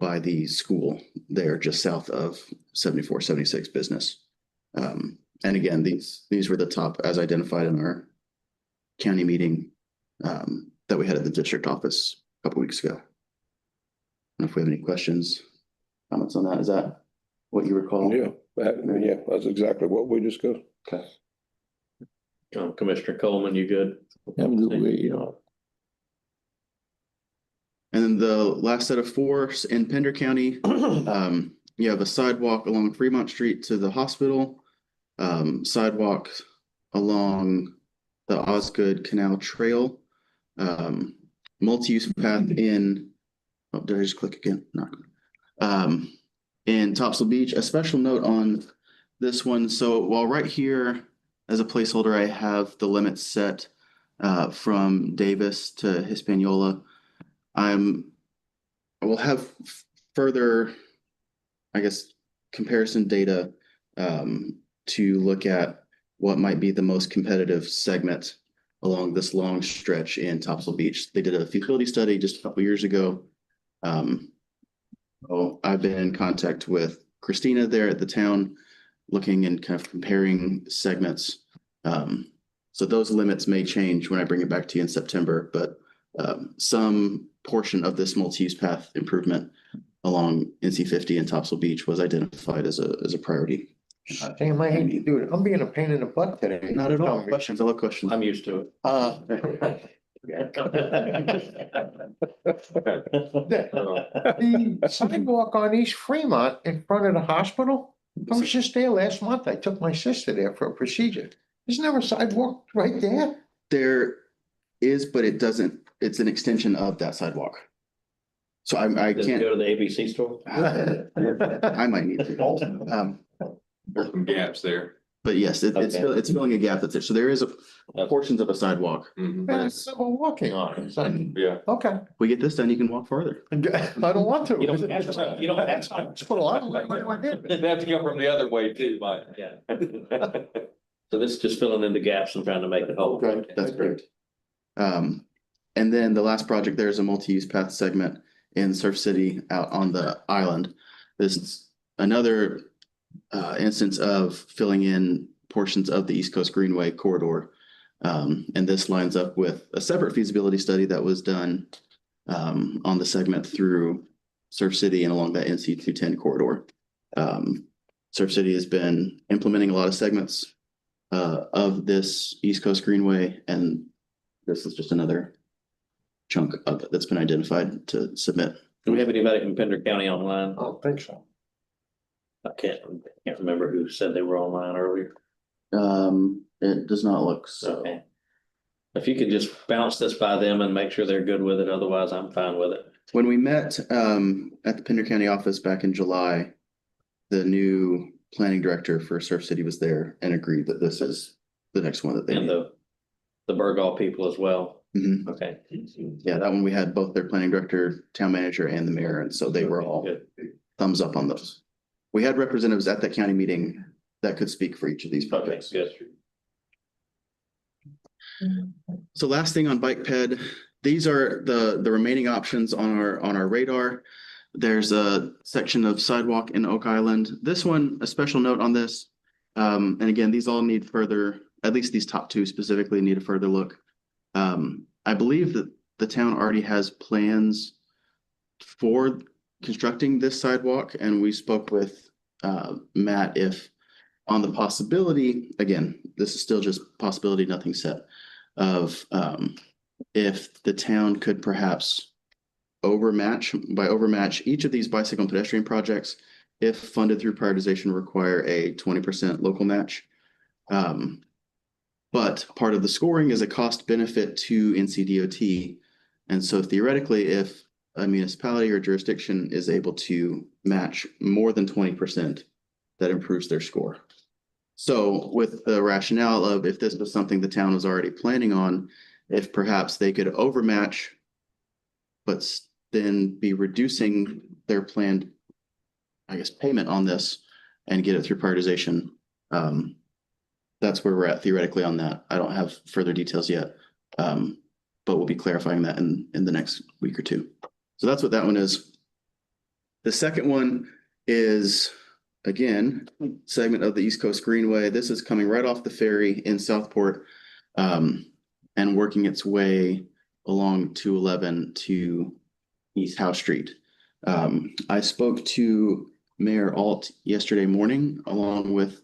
by the school there just south of 74, 76 business. And again, these were the top as identified in our county meeting that we had at the district office a couple weeks ago. I don't know if we have any questions, comments on that. Is that what you recall? Yeah, that's exactly what we discussed. Okay. Commissioner Coleman, you good? I'm good with it, And then the last set of four in Pender County, you have a sidewalk along Fremont Street to the hospital, sidewalk along the Osgood Canal Trail, multi-use path in, oh, did I just click again? No. In Topsail Beach, a special note on this one. So while right here as a placeholder, I have the limits set from Davis to Hispaniola. I will have further, I guess, comparison data to look at what might be the most competitive segment along this long stretch in Topsail Beach. They did a feasibility study just a couple years ago. I've been in contact with Christina there at the town, looking and kind of comparing segments. So those limits may change when I bring it back to you in September, but some portion of this multi-use path improvement along NC 50 and Topsail Beach was identified as a priority. Damn, I hate to do it. I'm being a pain in the butt today. Not at all. Questions. I love questions. I'm used to it. The sidewalk on East Fremont in front of the hospital, I was just there last month. I took my sister there for a procedure. Isn't there a sidewalk right there? There is, but it doesn't, it's an extension of that sidewalk. So I Does it can't, go to the ABC store? I might need to. There's some gaps there. But yes, it's Okay. it's filling a gap that's there. So there is Okay. portions of a sidewalk. Mhm. But And it's, someone walking on it. So, Yeah. okay. we get this done, you can walk farther. I don't want to. You don't have to. You don't have to. Just put a lot of light in my head. They have to come from the other way too, Mike. Yeah. So this is just filling in the gaps and trying to make it whole. Okay. That's correct. And then the last project, there's a multi-use path segment in Surf City out on the island. This is another instance of filling in portions of the East Coast Greenway corridor. And this lines up with a separate feasibility study that was done on the segment through Surf City and along that NC 210 corridor. Surf City has been implementing a lot of segments of this East Coast Greenway, and this is just another chunk of it that's been identified to submit. Do we have anybody from Pender County online? I don't think so. I can't remember who said they were online earlier. It does not look so. Okay. If you could just bounce this by them and make sure they're good with it, otherwise I'm fine with it. When we met at the Pender County office back in July, the new planning director for Surf City was there and agreed that this is the next one that they And need. the Bergall people as well. Mhm. Okay. Yeah, that one we had both their planning director, town manager, and the mayor, and so they were all Good. thumbs up on those. We had representatives at that county meeting that could speak for each of these Okay, projects. good. So last thing on bike ped, these are the remaining options on our radar. There's a section of sidewalk in Oak Island. This one, a special note on this. And again, these all need further, at least these top two specifically need a further look. I believe that the town already has plans for constructing this sidewalk, and we spoke with Matt if on the possibility, again, this is still just possibility, nothing set, of if the town could perhaps overmatch each of these bicycle and pedestrian projects, if funded through prioritization, require a 20% local match. But part of the scoring is a cost benefit to NCDOT. And so theoretically, if a municipality or jurisdiction is able to match more than 20%, that improves their score. So with the rationale of if this was something the town was already planning on, if perhaps they could overmatch, but then be reducing their planned, I guess, payment on this and get it through prioritization. That's where we're at theoretically on that. I don't have further details yet, but we'll be clarifying that in the next week or two. So that's what that one is. The second one is, again, segment of the East Coast Greenway. This is coming right off the ferry in Southport and working its way along 211 to East House Street. I spoke to Mayor Alt yesterday morning along with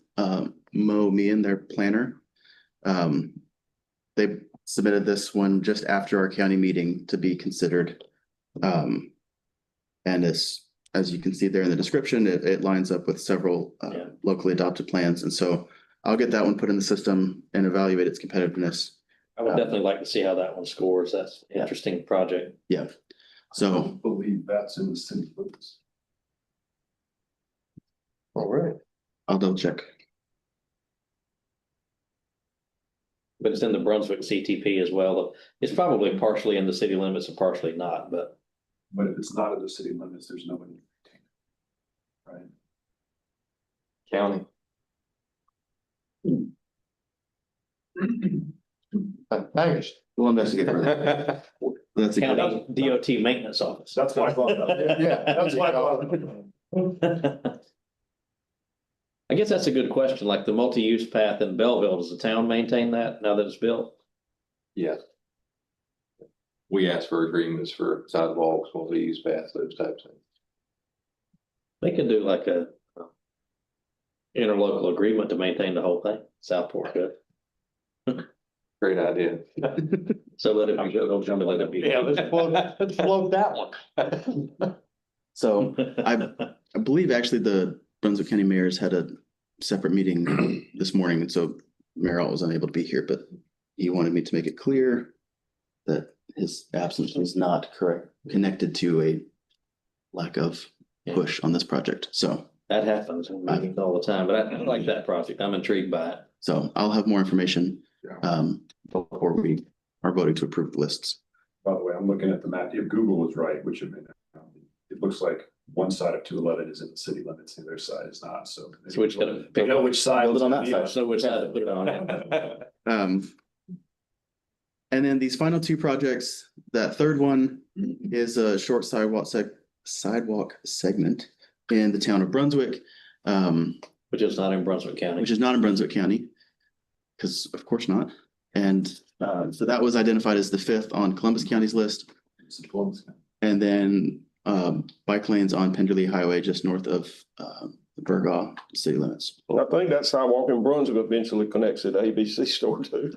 Mo Meehan, their planner. They submitted this one just after our county meeting to be considered. And as you can see there in the description, it lines up with several locally adopted plans. And so I'll get that one put in the system and evaluate its competitiveness. I would definitely like to see how that one scores. That's an interesting project. Yeah. I So don't believe that's in the city limits. All right. I'll double check. But it's in the Brunswick CTP as well. It's probably partially in the city limits and partially not, but But if it's not in the city limits, there's no one. Right? County. Thanks. We'll investigate further. That's a county DOT maintenance office. That's what I thought. Yeah, That's what I thought. I guess that's a good question, like the multi-use path in Belleville, does the town maintain that now that it's built? Yes. We ask for agreements for sidewalks, multi-use paths, those types of things. They could do like a interlocal agreement to maintain the whole thing, Southport could. Great idea. So let it be, don't jump, let it be. Yeah, let's float that one. So I believe actually the Brunswick County mayors had a separate meeting this morning, and so Mayor Alt was unable to be here, but he wanted me to make it clear that his absence was not connected to a lack of push on this project. So That happens in meetings all the time, but I like that project. I'm intrigued by it. So I'll have more information Yeah. before we are voting to approve the lists. By the way, I'm looking at the map. If Google was right, which it may not, it looks like one side of 211 is in the city limits, the other side is not. So Switch to I know which side Build it on that side. So which side to put it on? And then these final two projects, that third one is a short sidewalk segment in the town of Brunswick, Which is not in Brunswick County. which is not in Brunswick County, because of course not. And so that was identified as the fifth on Columbus County's list. And then bike lanes on Penderley Highway, just north of the Burgaw city limits. I think that sidewalk in Brunswick eventually connects to the ABC store too.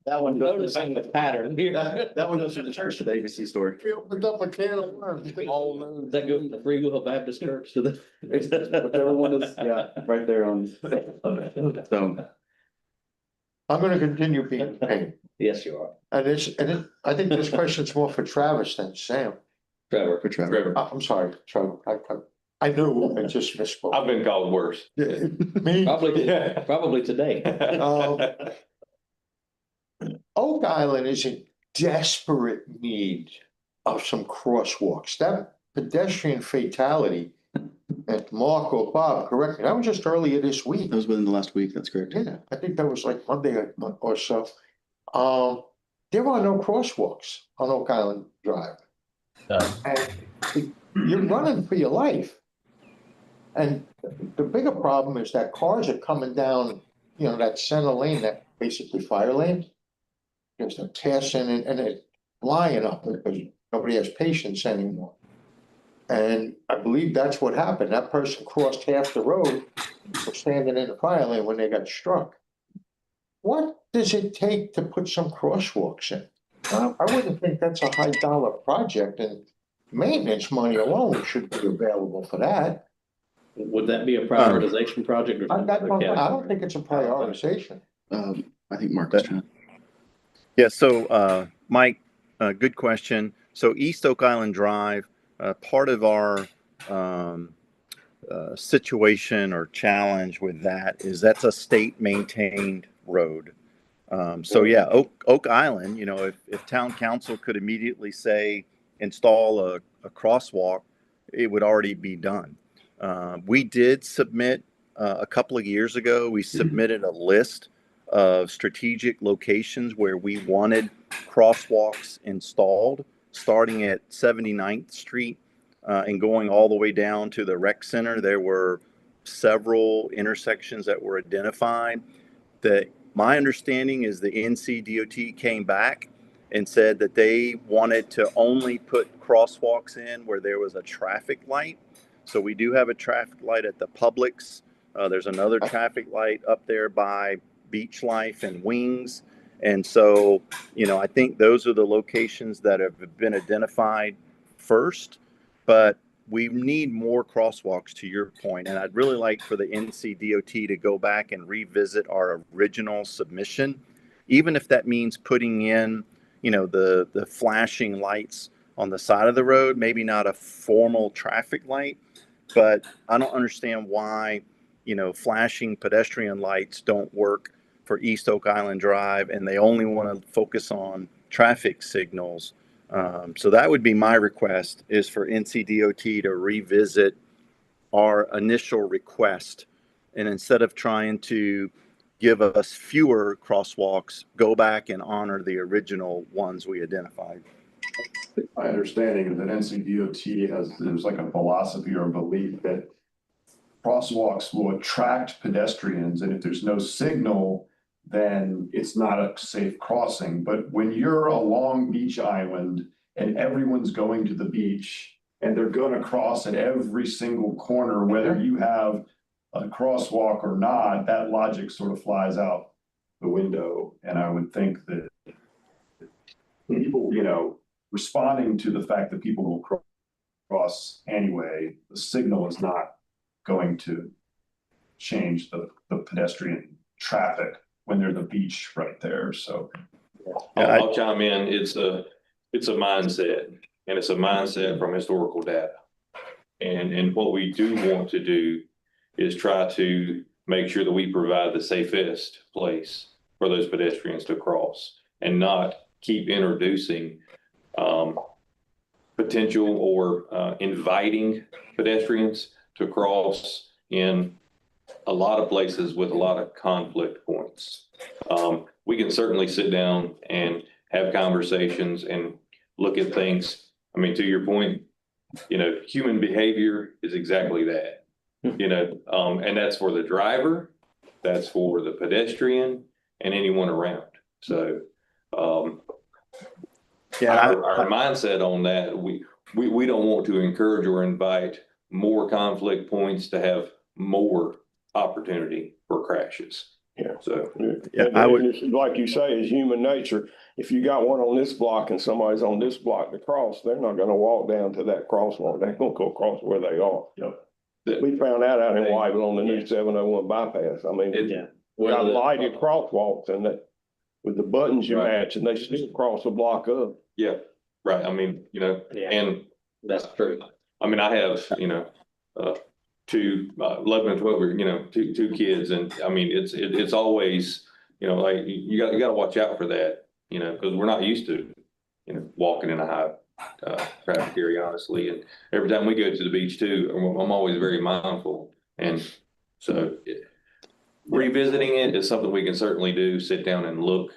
That one goes, Noticing the pattern here. that one goes to the church, to the ABC store. We opened up a can of worms. All new. Does that go from the Free Will Baptist Church to the? Whichever one is, yeah, right there on. So, I'm gonna continue being a pain. Yes, you are. I think this question's more for Travis than Sam. Trevor. for Trevor. I'm sorry, Trevor. I knew, I just misspoke. I've been called worse. Me, Probably today. Oak Island is in desperate need of some crosswalks. That pedestrian fatality, and Mark or Bob, correct me, that was just earlier this week. That was within the last week, that's correct. Yeah, I think that was like Monday or so. There are no crosswalks on Oak Island Drive. And you're running for your life. And the bigger problem is that cars are coming down, that center lane, that basically fire lane. There's no passing and it's flying up because nobody has patience anymore. And I believe that's what happened. That person crossed half the road, was standing in the fire lane when they got struck. What does it take to put some crosswalks in? I wouldn't think that's a high dollar project, and maintenance money alone should be available for that. Would that be a prioritization project? Or I don't think it's a prioritization. I think Mark was trying. Yeah, so Mike, good question. So East Oak Island Drive, part of our situation or challenge with that is that's a state maintained road. So yeah, Oak Island, if town council could immediately say, install a crosswalk, it would already be done. We did submit a couple of years ago, we submitted a list of strategic locations where we wanted crosswalks installed, starting at 79th Street and going all the way down to the rec center. There were several intersections that were identified. That my understanding is the NCDOT came back and said that they wanted to only put crosswalks in where there was a traffic light. So we do have a traffic light at the Publix. There's another traffic light up there by Beach Life and Wings. And so, I think those are the locations that have been identified first, but we need more crosswalks, to your point. And I'd really like for the NCDOT to go back and revisit our original submission, even if that means putting in, the flashing lights on the side of the road, maybe not a formal traffic light, but I don't understand why, flashing pedestrian lights don't work for East Oak Island Drive, and they only want to focus on traffic signals. So that would be my request, is for NCDOT to revisit our initial request. And instead of trying to give us fewer crosswalks, go back and honor the original ones we identified. My understanding is that NCDOT there's like a philosophy or a belief that crosswalks will attract pedestrians, and if there's no signal, then it's not a safe crossing. But when you're along Beach Island and everyone's going to the beach and they're going to cross at every single corner, whether you have a crosswalk or not, that logic sort of flies out the window. And I would think that people, responding to the fact that people will cross anyway, the signal is not going to change the pedestrian traffic when there's a beach right there. So I'll chime in. It's a mindset, and it's a mindset from historical data. And what we do want to do is try to make sure that we provide the safest place for those pedestrians to cross and not keep introducing potential or inviting pedestrians to cross in a lot of places with a lot of conflict points. We can certainly sit down and have conversations and look at things. I mean, to your point, human behavior is exactly that, and that's for the driver, that's for the pedestrian and anyone around. So, our mindset on that, we don't want to encourage or invite more conflict points to have more opportunity for crashes. Yeah. So, Yeah, I would, like you say, is human nature. If you got one on this block and somebody's on this block to cross, they're not gonna walk down to that crosswalk. They're gonna go across where they are. Yep. We found that out in Whiteville on the new 701 bypass. I mean, got lighted crosswalks and that with the buttons you match and they still cross the block up. yeah, right. I mean, and That's true. I mean, I have, two, 11 and 12, two kids. And I mean, it's always, like you gotta watch out for that, because we're not used to, walking in a high traffic area, honestly. And every time we go to the beach too, I'm always very mindful. And so revisiting it is something we can certainly do, sit down and look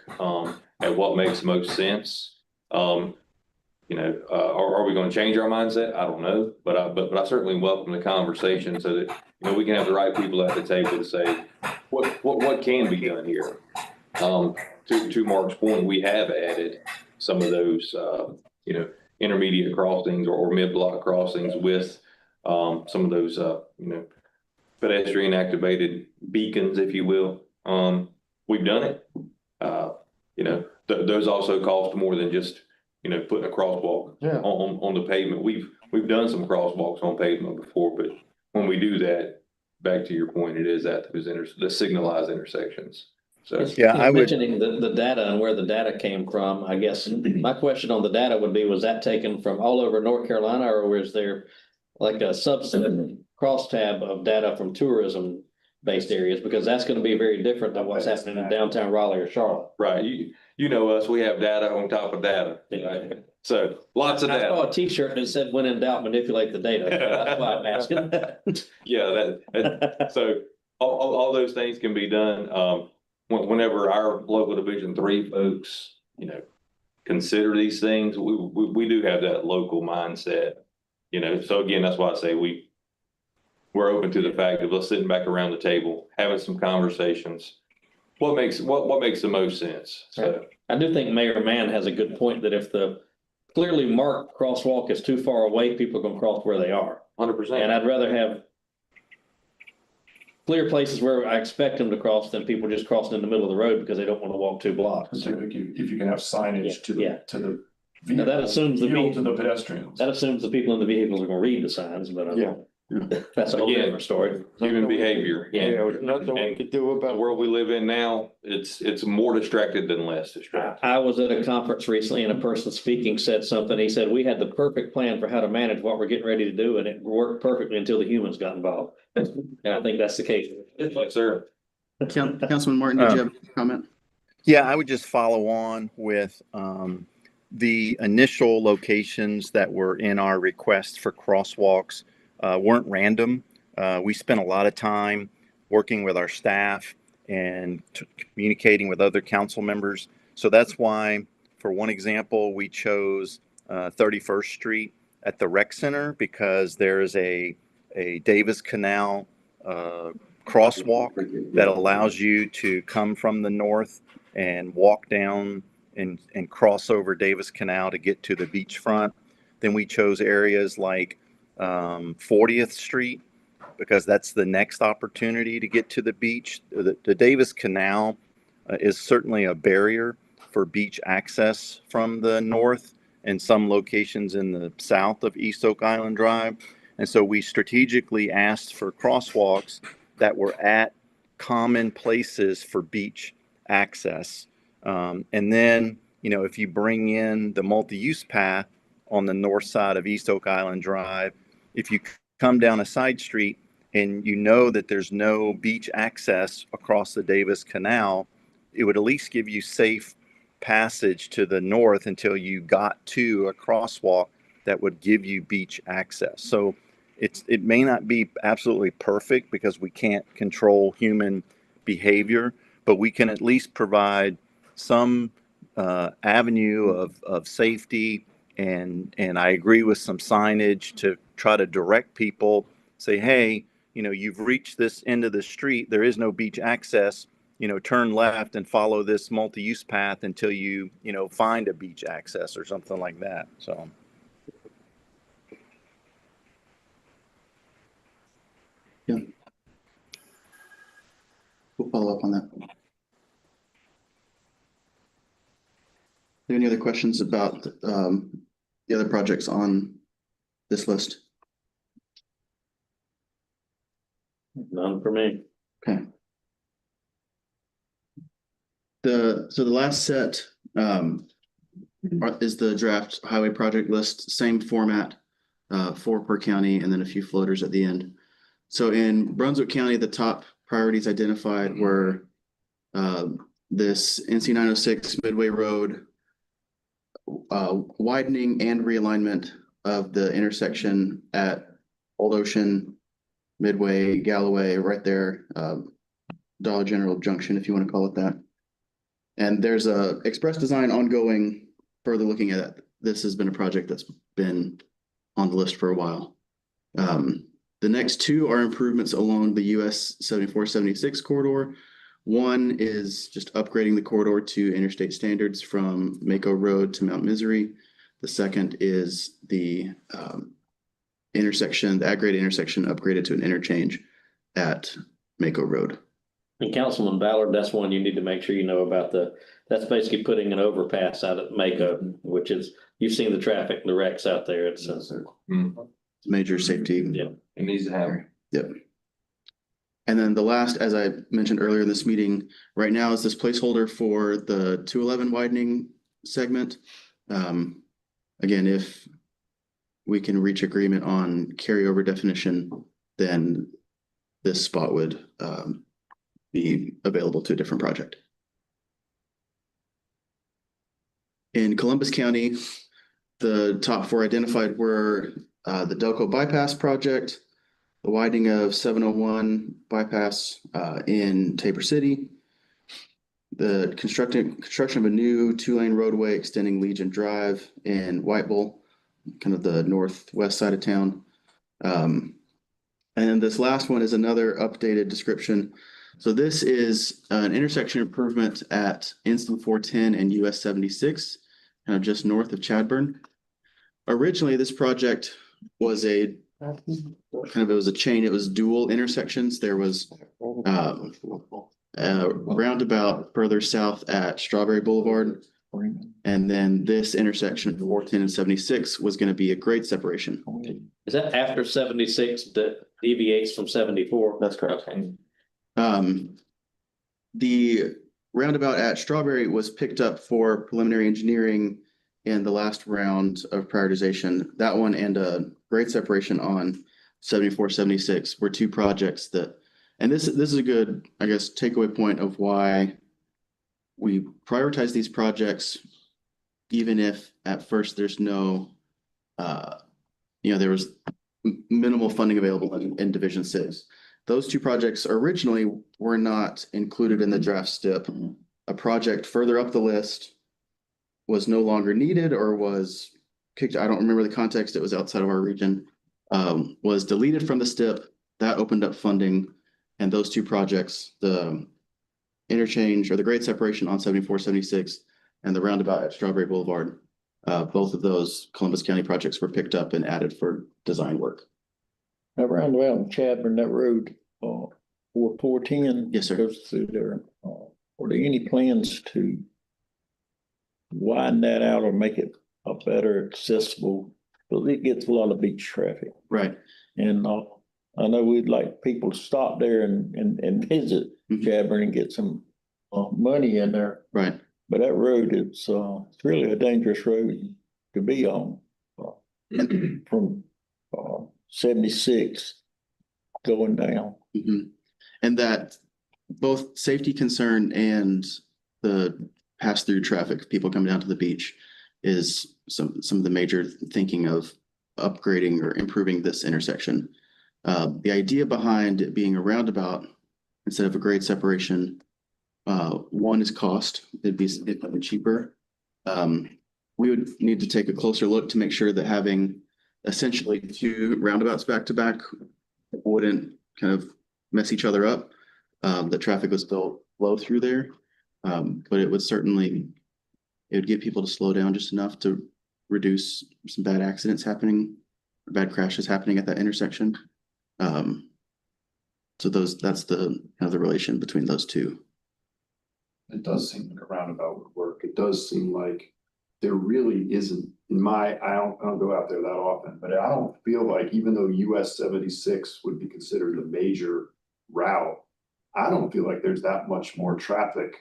at what makes most sense. Are we going to change our mindset? I don't know, but I certainly welcome the conversation so that we can have the right people at the table to say what can be done here. To Mark's point, we have added some of those intermediate crossings or mid-block crossings with some of those pedestrian activated beacons, if you will. We've done it. Those also cost more than just putting a crosswalk on the pavement. We've done some crosswalks on pavement before, but when we do that, back to your point, it is at the signalized intersections. So I would mentioning the data and where the data came from. I guess my question on the data would be: was that taken from all over North Carolina, or was there like a subset crosstab of data from tourism based areas? Because that's going to be very different than what's happening in downtown Raleigh or Charlotte. right, you know us, we have data on top of data. Right? So lots of data. I saw a T-shirt that said, "When in doubt, manipulate the data." That's why I'm asking. Yeah, so all those things can be done. Whenever our local Division 3 folks, consider these things, we do have that local mindset. So again, that's why I say we're open to the fact of us sitting back around the table, having some conversations. What makes the most sense? So I do think Mayor Mann has a good point that if the clearly marked crosswalk is too far away, people are going to cross where they are. 100%. And I'd rather have clear places where I expect them to cross than people just crossing in the middle of the road because they don't want to walk 2 blocks. So if you can have signage to the Now, that assumes to the pedestrians. That assumes the people in the vehicles are going to read the signs, but that's a whole different story. Human behavior. There's nothing we could do about The world we live in now, it's more distracted than less distracted. I was at a conference recently and a person speaking said something. He said, we had the perfect plan for how to manage what we're getting ready to do, and it worked perfectly until the humans got involved. And I think that's the case. Yes, sir. Councilman Martin, did you have a comment? Yeah, I would just follow on with the initial locations that were in our request for crosswalks weren't random. We spent a lot of time working with our staff and communicating with other council members. So that's why, for one example, we chose 31st Street at the rec center because there is a Davis Canal crosswalk that allows you to come from the north and walk down and cross over Davis Canal to get to the beachfront. Then we chose areas like 40th Street because that's the next opportunity to get to the beach. The Davis Canal is certainly a barrier for beach access from the north and some locations in the south of East Oak Island Drive. And so we strategically asked for crosswalks that were at common places for beach access. And then, if you bring in the multi-use path on the north side of East Oak Island Drive, if you come down a side street and you know that there's no beach access across the Davis Canal, it would at least give you safe passage to the north until you got to a crosswalk that would give you beach access. So it may not be absolutely perfect because we can't control human behavior, but we can at least provide some avenue of safety, and I agree with some signage to try to direct people, say, hey, you've reached this end of the street, there is no beach access, turn left and follow this multi-use path until you find a beach access or something like that. So yeah, we'll follow up on that. Any other questions about the other projects on this list? None for me. Okay. So the last set is the draft highway project list, same format, 4 per county, and then a few floaters at the end. So in Brunswick County, the top priorities identified were this NC 906 Midway Road, widening and realignment of the intersection at Old Ocean, Midway, Galloway, right there, Dollar General Junction, if you want to call it that. And there's a express design ongoing, further looking at it. This has been a project that's been on the list for a while. The next 2 are improvements along the US 7476 corridor. One is just upgrading the corridor to interstate standards from Mako Road to Mount Misery. The second is the intersection, the ag-grade intersection upgraded to an interchange at Mako Road. And Councilman Ballard, that's one you need to make sure you know about. That's basically putting an overpass out at Mako, which is, you've seen the traffic, the wrecks out there. It's major safety. Yeah. It needs to happen. Yep. And then the last, as I mentioned earlier in this meeting, right now is this placeholder for the 211 widening segment. Again, if we can reach agreement on carryover definition, then this spot would be available to a different project. In Columbus County, the top 4 identified were the Delco Bypass Project, the widening of 701 bypass in Tabor City, the construction of a new 2-lane roadway extending Legion Drive in White Bull, kind of the northwest side of town. And then this last one is another updated description. So this is an intersection improvement at Instant 410 and US 76, kind of just north of Chadburn. Originally, this project was it was a chain. It was dual intersections. There was a roundabout further south at Strawberry Boulevard. And then this intersection of 410 and 76 was going to be a grade separation. Is that after 76 that deviates from 74? That's correct. Okay. The roundabout at Strawberry was picked up for preliminary engineering in the last round of prioritization. That one and a grade separation on 74, 76 were 2 projects that, and this is a good, I guess, takeaway point of why we prioritize these projects, even if at first there's no, there was minimal funding available in Division 6. Those 2 projects originally were not included in the draft STIP. A project further up the list was no longer needed or was kicked. I don't remember the context. It was outside of our region, was deleted from the STIP. That opened up funding, and those 2 projects, the interchange or the grade separation on 74, 76 and the roundabout at Strawberry Boulevard, both of those Columbus County projects were picked up and added for design work. That roundabout in Chadburn, that road, 410. Yes, sir. Goes through there. Are there any plans to widen that out or make it a better accessible? Because it gets a lot of beach traffic. Right. And I know we'd like people to stop there and visit Chadburn and get some money in there. Right. But that road, it's really a dangerous road to be on from 76 going down. Mhm. And that both safety concern and the pass-through traffic, people coming down to the beach, is some of the major thinking of upgrading or improving this intersection. The idea behind it being a roundabout instead of a grade separation, one is cost. It'd be significantly cheaper. We would need to take a closer look to make sure that having essentially two roundabouts back to back wouldn't kind of mess each other up. The traffic would still flow through there. But it would certainly, it would get people to slow down just enough to reduce some bad accidents happening, or bad crashes happening at that intersection. So that's the kind of the relation between those two. It does seem like a roundabout would work. It does seem like there really isn't, I don't go out there that often, but I don't feel like, even though US 76 would be considered a major route, I don't feel like there's that much more traffic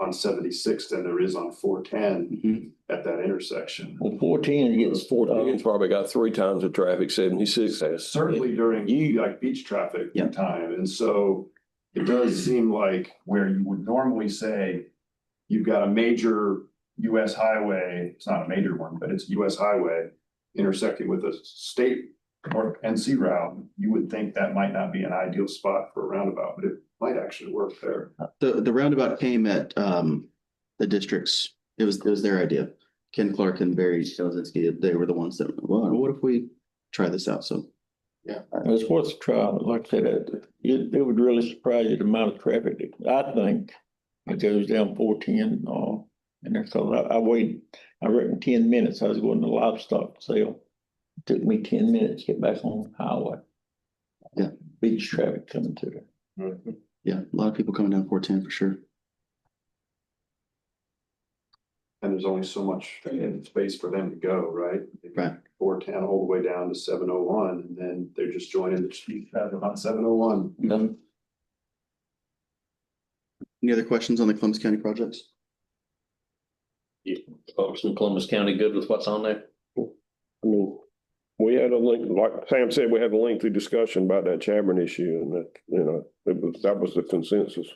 on 76 than there is on 410 at that intersection. Well, 410 gets 410. It's probably got 3 times the traffic 76 has. Certainly during like beach traffic Yeah. time. And so it does seem like where you would normally say you've got a major US highway, it's not a major one, but it's a US highway intersecting with a state or NC route, you would think that might not be an ideal spot for a roundabout, but it might actually work there. The roundabout came at the districts. It was their idea. Ken Clark and Barry Stelzinski, they were the ones that, well, what if we try this out? So It's worth a try. Like I said, it would really surprise you the amount of traffic that I think it goes down 410. And that's because I waited, I reckon 10 minutes. I was going to livestock sale. It took me 10 minutes to get back on the highway. Yeah. Beach traffic coming to there. yeah, a lot of people coming down 410 for sure. And there's only so much space for them to go, right? Right. 410 all the way down to 701, and then they're just joining the speed traffic on 701. Any other questions on the Columbus County projects? Folks in Columbus County good with what's on there? I mean, we had like Sam said, we had a lengthy discussion about that Chadron issue, and that, that was the consensus.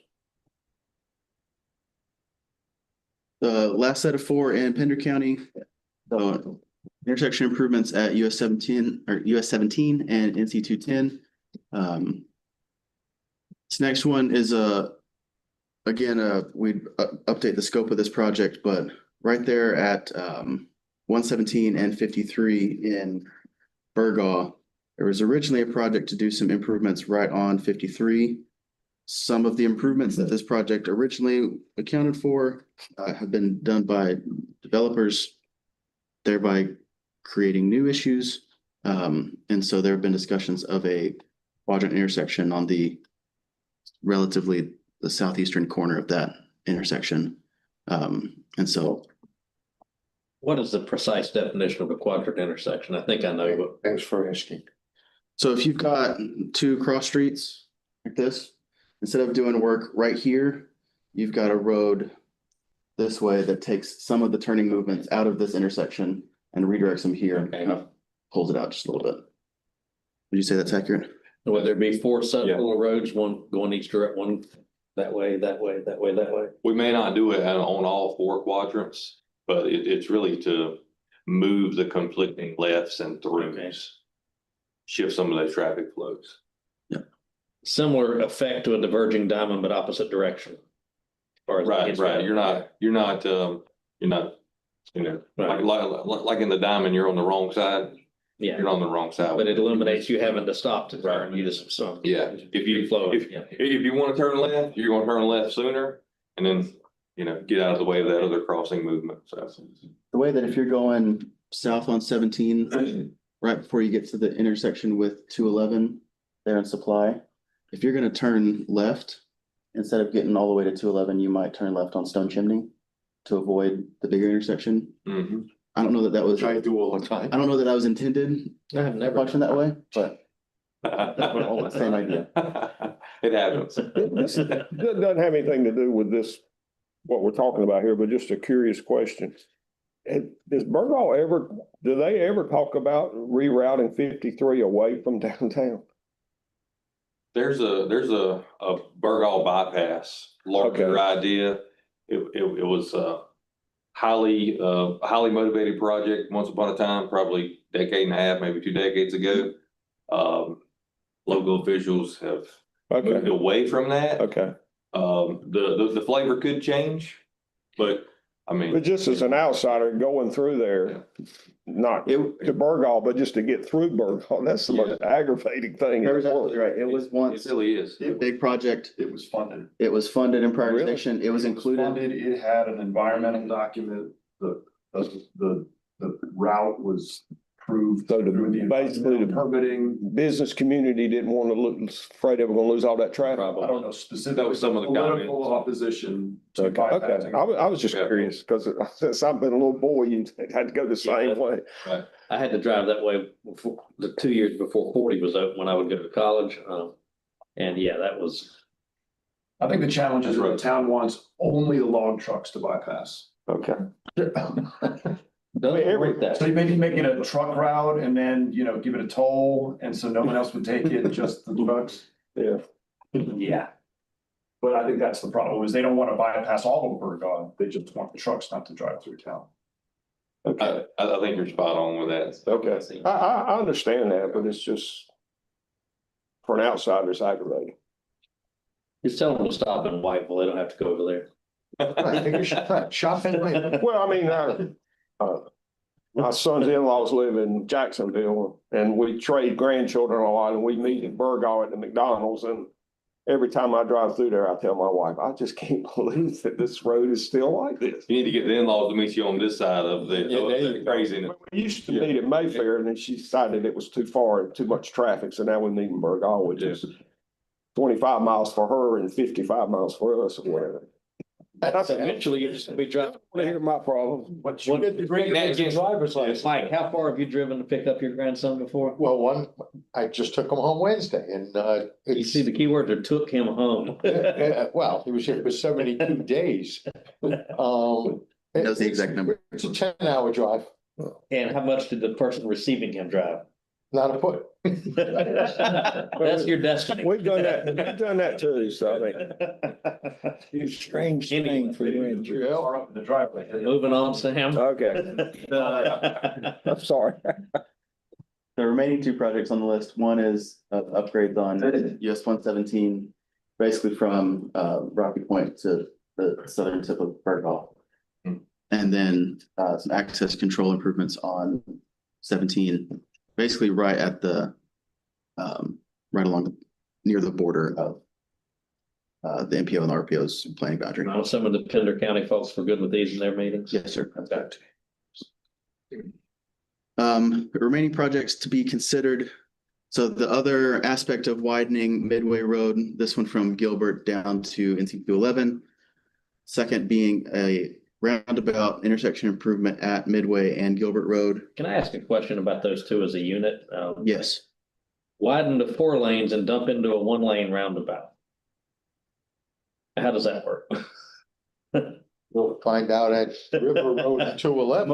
The last set of 4 in Pender County, the intersection improvements at US 17 and NC 210. This next one is again, we'd update the scope of this project, but right there at 117 and 53 in Burgaw, there was originally a project to do some improvements right on 53. Some of the improvements that this project originally accounted for have been done by developers, thereby creating new issues. And so there have been discussions of a quadrant intersection on the southeastern corner of that intersection. And so What is the precise definition of a quadrant intersection? I think I know, but Thanks for asking. So if you've got 2 cross streets like this, instead of doing work right here, you've got a road this way that takes some of the turning movements out of this intersection and redirects them here and kind of pulls it out just a little bit. Would you say that's accurate? would there be 4 circular roads, one going each direction, one that way, that way, that way, that way? We may not do it on all 4 quadrants, but it's really to move the conflicting lefts and throughs. Shift some of those traffic flows. Similar effect to a diverging diamond, but opposite direction. Right. You're not, like in the diamond, you're on the wrong side. Yeah, You're on the wrong side. but it eliminates you having to stop to turn. You just, so. Yeah, if you want to turn left, you're going to turn left sooner and then, get out of the way of that other crossing movement. So The way that if you're going south on 17, right before you get to the intersection with 211 there in Supply, if you're going to turn left, instead of getting all the way to 211, you might turn left on Stone Chimney to avoid the bigger intersection. I don't know that was. I do all the time. I don't know that was intended I have never. function that way, but that's the same idea. It happens. It doesn't have anything to do with this, what we're talking about here, but just a curious question. does Burgaw ever, do they ever talk about rerouting 53 away from downtown? There's a Burgaw bypass, larger idea. It was a highly motivated project once upon a time, probably decade and a half, maybe 2 decades ago. Local officials have moved away from that. Okay. The flavor could change, but I mean. But just as an outsider going through there, not to Burgaw, but just to get through Burgaw, that's the most aggravating thing. Trevor's absolutely right. It was once It really is. a big project. It was funded. It was funded in prioritization. It was included. Funded, it had an environmental document, the route was approved. So through the basically the permitting. business community didn't want to lose, afraid they were gonna lose all that traffic. I don't know specifically. That was some of the political comments. opposition to Okay, bypassing. I was just Yeah. curious, because since I've been a little boy, you had to go the same way. I had to drive that way before, the 2 years before 40 was open when I would go to college. And yeah, that was. I think the challenge is the town wants only the log trucks to bypass. Okay. Doesn't work that. So you maybe make it a truck route and then, give it a toll, and so no one else would take it, just the trucks. Yeah. Yeah. But I think that's the problem, is they don't want to bypass all of Burgaw, they just want the trucks not to drive through town. Okay. I think you're spot on with that. Okay. I understand that, but it's just, for an outsider, it's aggravating. Just tell them to stop in Whiteville. They don't have to go over there. I think you should shop in. Well, I mean, my son's in-laws live in Jacksonville, and we trade grandchildren a lot, and we meet in Burgaw at the McDonald's, and every time I drive through there, I tell my wife, I just can't believe that this road is still like this. You need to get the in-laws to meet you on this side of the craziness. We used to meet at Mayfair, and then she decided it was too far and too much traffic, so now we meet in Burgaw, which is 25 miles for her and 55 miles for us, or whatever. Eventually you're just gonna be driving. Want to hear my problem? What- driver's license. Mike, how far have you driven to pick up your grandson before? Well, I just took him home Wednesday and, You see, the key word, it took him home. well, he was here for 72 days. Knows the exact number. It's a 10-hour drive, And how much did the person receiving him drive? not a foot. That's your destiny. We've done that too, so I mean. It's a strange thing for you. Far up in the driveway. Moving on, Sam. Okay, I'm sorry. The remaining two projects on the list, one is upgrades on US 117, basically from Rocky Point to the southern tip of Burgaw. And then some access control improvements on 17, basically right at the right along near the border of the MPO and the RPO's planning boundary. Some of the Pender County folks were good with these in their meetings. Yes, sir. Remaining projects to be considered. So the other aspect of widening Midway Road, this one from Gilbert down to NC 211. Second being a roundabout intersection improvement at Midway and Gilbert Road. Can I ask a question about those two as a unit? Yes. Widen to 4 lanes and dump into a 1-lane roundabout. How does that work? We'll find out at River Road 211.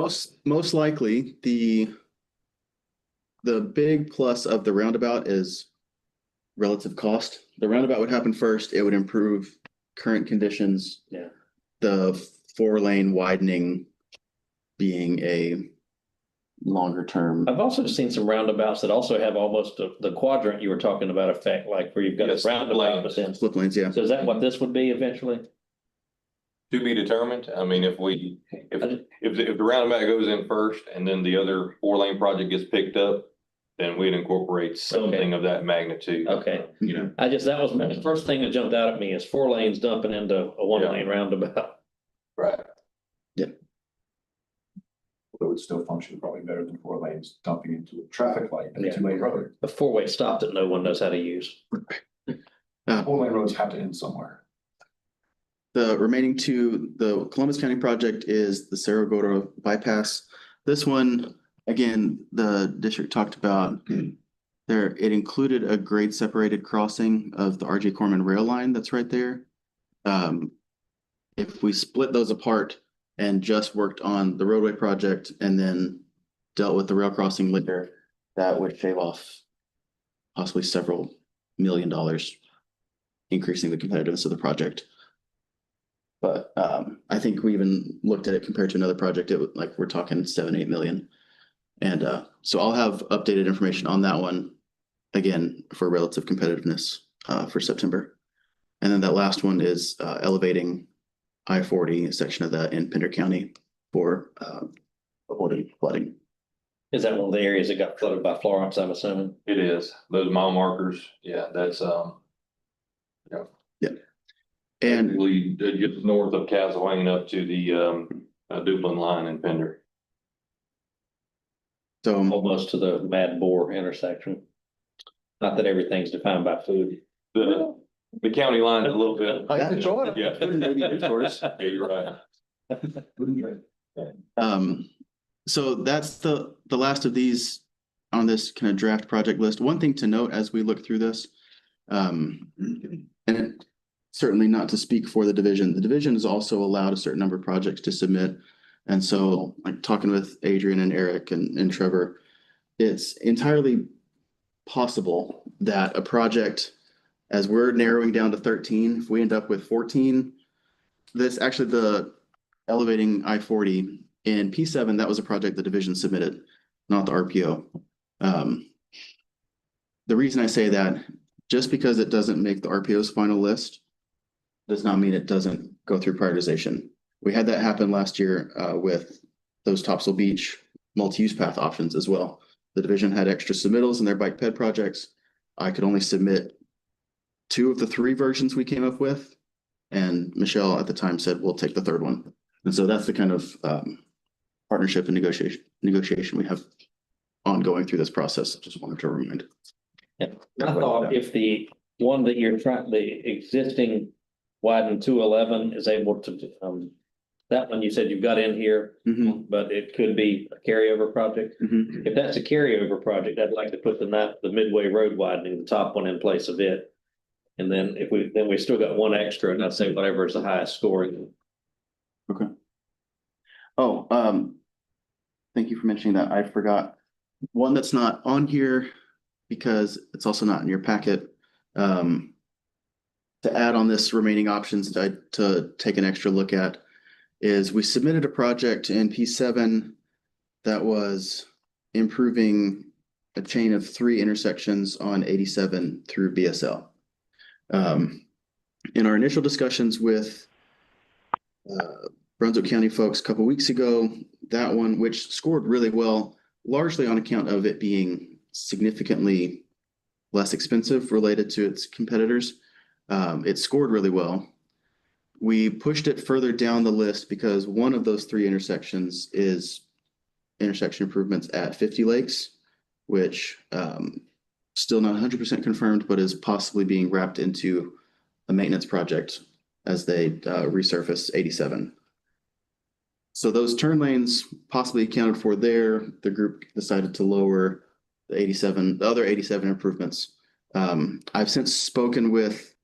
Most likely, the big plus of the roundabout is relative cost. The roundabout would happen first. It would improve current conditions. Yeah. The 4-lane widening being a longer term. I've also seen some roundabouts that also have almost the quadrant you were talking about effect, like where you've got a Yes, roundabout, lanes. but then. Slip lanes, yeah. So is that what this would be eventually? To be determined. I mean, if the roundabout goes in first and then the other 4-lane project gets picked up, then we'd incorporate something of that magnitude. Okay. You know, that was the first thing that jumped out at me is 4 lanes dumping into a 1-lane roundabout. right. It would still function probably better than 4 lanes dumping into a traffic light and a 2-lane road. A 4-way stop that no one knows how to use. 4-lane roads have to end somewhere. The remaining two, the Columbus County project is the Saragota bypass. This one, again, the district talked about there, it included a grade separated crossing of the RJ Corman rail line that's right there. If we split those apart, and just worked on the roadway project and then dealt with the rail crossing later, that would shave off possibly several $1 million, increasing the competitiveness of the project. But I think we even looked at it compared to another project, it would, like, we're talking 7-8 million. And so I'll have updated information on that one again for relative competitiveness for September. And then that last one is elevating I-40, a section of that in Pender County for avoiding flooding. Is that one of the areas that got flooded by Florence, I'm assuming? It is, those mile markers, yeah, that's, And basically just north of Castlewayne up to the Dublin line in Pender. so Almost to the Mad Boar intersection. Not that everything's defined by food. The county line a little bit. I enjoy it. Yeah. Yeah, you're right. so that's the last of these on this kind of draft project list. One thing to note as we look through this, and it, certainly not to speak for the division is also allowed a certain number of projects to submit. And so, like, talking with Adrian and Eric and Trevor, it's entirely possible that a project, as we're narrowing down to 13, if we end up with 14, this actually the elevating I-40 in P7, that was a project the division submitted, not the RPO. The reason I say that, just because it doesn't make the RPO's final list, does not mean it doesn't go through prioritization. We had that happen last year with those Topsail Beach multi-use path options as well. The division had extra submittals in their bike ped projects. I could only submit 2 of the 3 versions we came up with. And Michelle at the time said, we'll take the 3rd one. And so that's the kind of partnership and negotiation we have ongoing through this process. I just wanted to remind. I thought if the one that you're trying, the existing widened 211 is able to, that one you said you've got in here, but it could be a carryover project. If that's a carryover project, I'd like to put the Midway Road widening, the top one in place of it. And then if we still got one extra, and I'd say whatever is the highest scoring. Okay. Oh, thank you for mentioning that. I forgot one that's not on here because it's also not in your packet. To add on this remaining options to take an extra look at is we submitted a project in P7 that was improving a chain of 3 intersections on 87 through BSL. In our initial discussions with Brunswick County folks a couple weeks ago, that one, which scored really well, largely on account of it being significantly less expensive related to its competitors, it scored really well. We pushed it further down the list because one of those 3 intersections is intersection improvements at 50 Lakes, which still not 100% confirmed, but is possibly being wrapped into a maintenance project as they resurface 87. So those turn lanes possibly accounted for there. The group decided to lower the other 87 improvements. I've since spoken with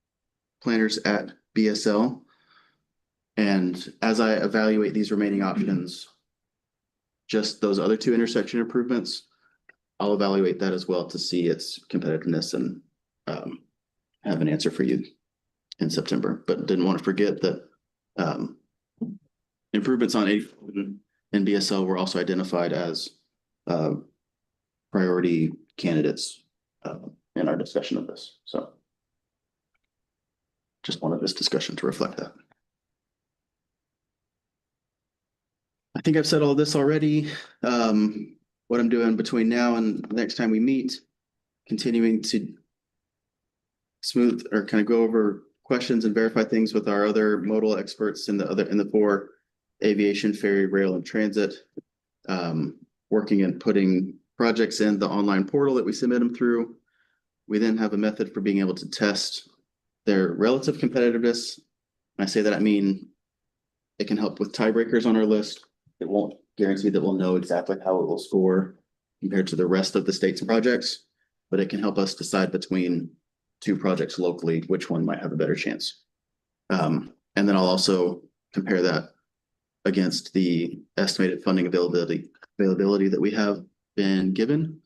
planners at BSL, and as I evaluate these remaining options, just those other 2 intersection improvements, I'll evaluate that as well to see its competitiveness and have an answer for you in September. But didn't want to forget that improvements on 87 and BSL were also identified as priority candidates in our discussion of this. So just wanted this discussion to reflect that. I think I've said all this already. What I'm doing between now and the next time we meet, continuing to smooth or kind of go over questions and verify things with our other modal experts in the 4 aviation, ferry, rail, and transit, working and putting projects in the online portal that we submit them through. We then have a method for being able to test their relative competitiveness. When I say that, I mean it can help with tiebreakers on our list. It won't guarantee that we'll know exactly how it will score compared to the rest of the state's projects, but it can help us decide between 2 projects locally, which one might have a better chance. And then I'll also compare that against the estimated funding availability that we have been given.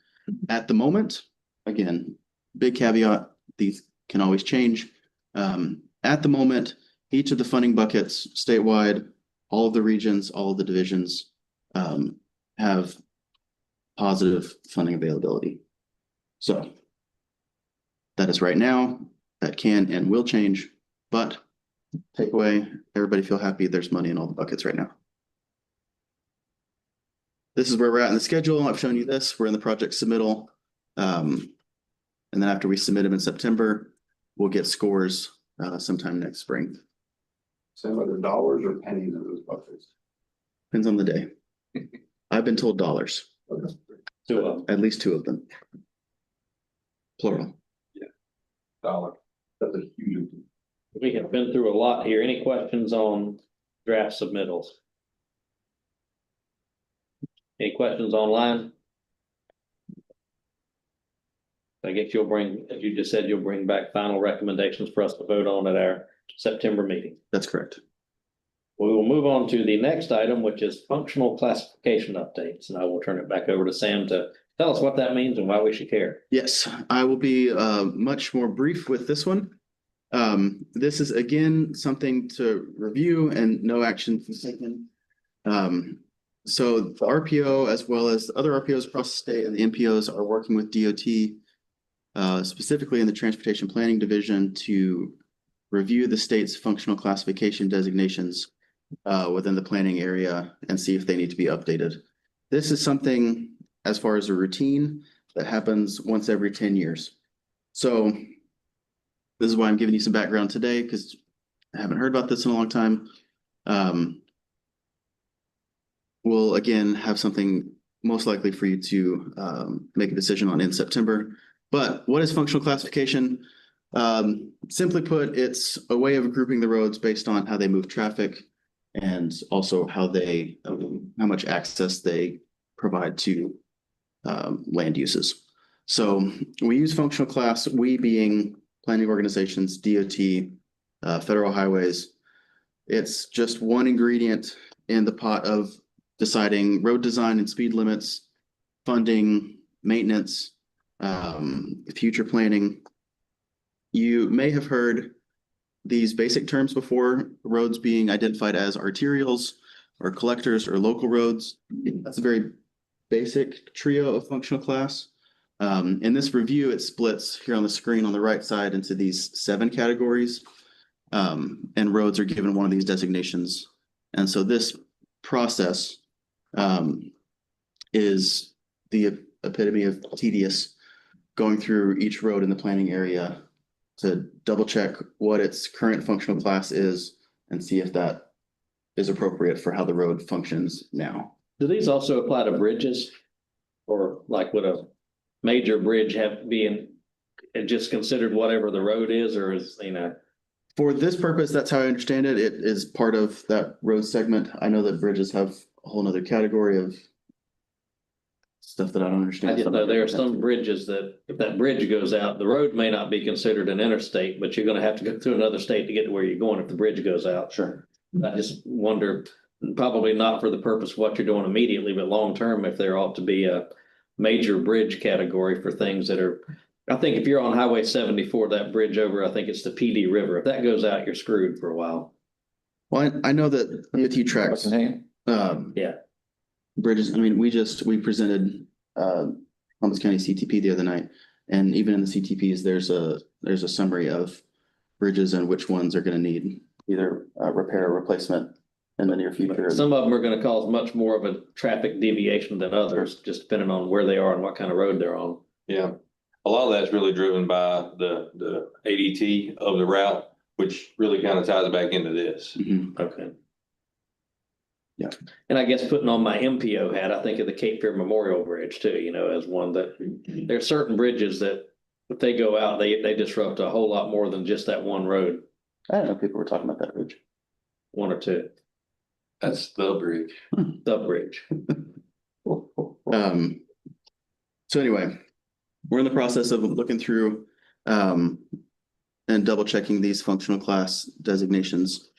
At the moment, again, big caveat, these can always change. At the moment, each of the funding buckets statewide, all of the regions, all of the divisions have positive funding availability. So that is right now, that can and will change, but takeaway, everybody feel happy there's money in all the buckets right now. This is where we're at in the schedule. I've shown you this. We're in the project submittal. And then after we submit them in September, we'll get scores sometime next spring. Same whether dollars or pennies in those buckets. Depends on the day. I've been told dollars. Okay. At least two of them. Plural. Dollar. That's a huge. We have been through a lot here. Any questions on draft submittals? Any questions online? I guess you'll bring, as you just said, you'll bring back final recommendations for us to vote on at our September meeting. That's correct. We will move on to the next item, which is functional classification updates. And I will turn it back over to Sam to tell us what that means and why we should care. Yes, I will be much more brief with this one. This is again something to review and no action was taken. So the RPO as well as other RPOs across the state and the MPOs are working with DOT, specifically in the Transportation Planning Division, to review the state's functional classification designations within the planning area and see if they need to be updated. This is something, as far as a routine, that happens once every 10 years. So this is why I'm giving you some background today, because I haven't heard about this in a long time. We'll again have something most likely for you to make a decision on in September. But what is functional classification? Simply put, it's a way of grouping the roads based on how they move traffic and also how they, how much access they provide to land uses. So we use functional class, we being planning organizations, DOT, federal highways. It's just one ingredient in the pot of deciding road design and speed limits, funding, maintenance, future planning. You may have heard these basic terms before, roads being identified as arterials or collectors or local roads. That's a very basic trio of functional class. In this review, it splits here on the screen on the right side into these 7 categories, and roads are given one of these designations. And so this process is the epitome of tedious, going through each road in the planning area to double check what its current functional class is and see if that is appropriate for how the road functions now. Do these also apply to bridges? Or like would a major bridge have been just considered whatever the road is, or is, you know? For this purpose, that's how I understand it. It is part of that road segment. I know that bridges have a whole nother category of stuff that I don't understand. I just know there are some bridges that if that bridge goes out, the road may not be considered an interstate, but you're going to have to go through another state to get to where you're going if the bridge goes out. Sure. I just wonder, probably not for the purpose of what you're doing immediately, but long-term, if there ought to be a major bridge category for things that are, I think if you're on Highway 74, that bridge over, I think it's the PD River. If that goes out, you're screwed for a while. Well, I know that DOT tracks, Yeah. bridges. I mean, we presented Columbus County CTP the other night, and even in the CTPs, there's a summary of bridges and which ones are going to need either repair or replacement in the near future. Some of them are going to cause much more of a traffic deviation than others, just depending on where they are and what kind of road they're on. Yeah, a lot of that's really driven by the ADT of the route, which really kind of ties back into this. Mhm. Okay. Yeah. And I guess putting on my MPO hat, I think of the Cape Fear Memorial Bridge too, you know, as one that there are certain bridges that if they go out, they disrupt a whole lot more than just that one road, I don't know if people were talking about that bridge. one or two, That's the bridge. the bridge. So anyway, we're in the process of looking through and double checking these functional class designations.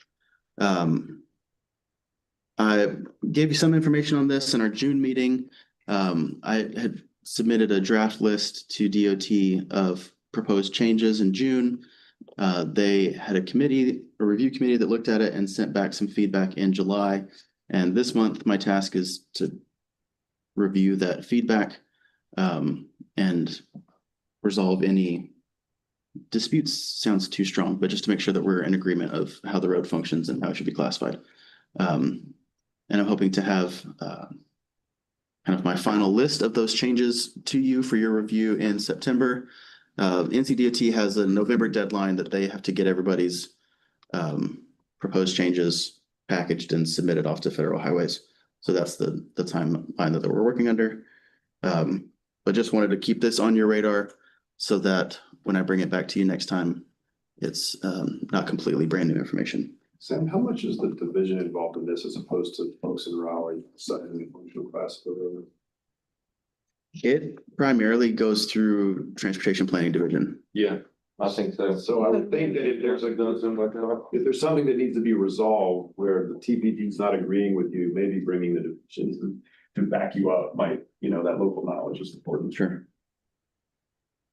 I gave you some information on this in our June meeting. I had submitted a draft list to DOT of proposed changes in June. They had a review committee that looked at it and sent back some feedback in July. And this month, my task is to review that feedback and resolve any disputes. Sounds too strong, but just to make sure that we're in agreement of how the road functions and how it should be classified. And I'm hoping to have kind of my final list of those changes to you for your review in September. NCDOT has a November deadline that they have to get everybody's proposed changes packaged and submitted off to federal highways. So that's the timeline that we're working under. But just wanted to keep this on your radar so that when I bring it back to you next time, it's not completely brand new information. Sam, how much is the division involved in this as opposed to folks in Raleigh setting the functional class for the road? It primarily goes through Transportation Planning Division. Yeah, I think so. So I would think that if there's something that needs to be resolved where the TPD is not agreeing with you, maybe bringing the divisions to back you up might, that local knowledge is important. Sure.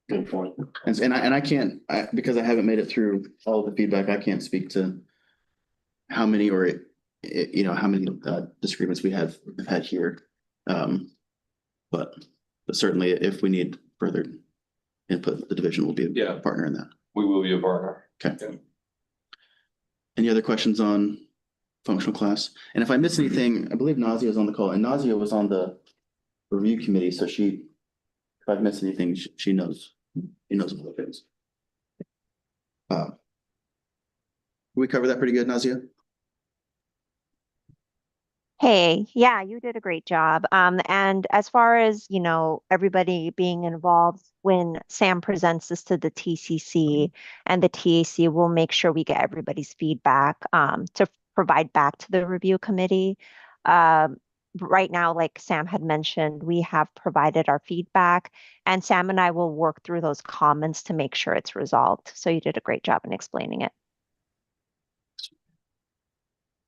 Good point. And I can't, because I haven't made it through all of the feedback, I can't speak to how many how many disagreements we have had here. But certainly if we need further input, the division will be a partner in that. We will be a partner. Okay. Yeah. Any other questions on functional class? And if I miss anything, I believe Nazia was on the call, and Nazia was on the review committee. So if I've missed anything, she knows all the things. We covered that pretty good, Nazia? Hey, yeah, you did a great job. And as far as, everybody being involved, when Sam presents this to the TCC and the TAC, we'll make sure we get everybody's feedback to provide back to the review committee. Right now, like Sam had mentioned, we have provided our feedback, and Sam and I will work through those comments to make sure it's resolved. So you did a great job in explaining it.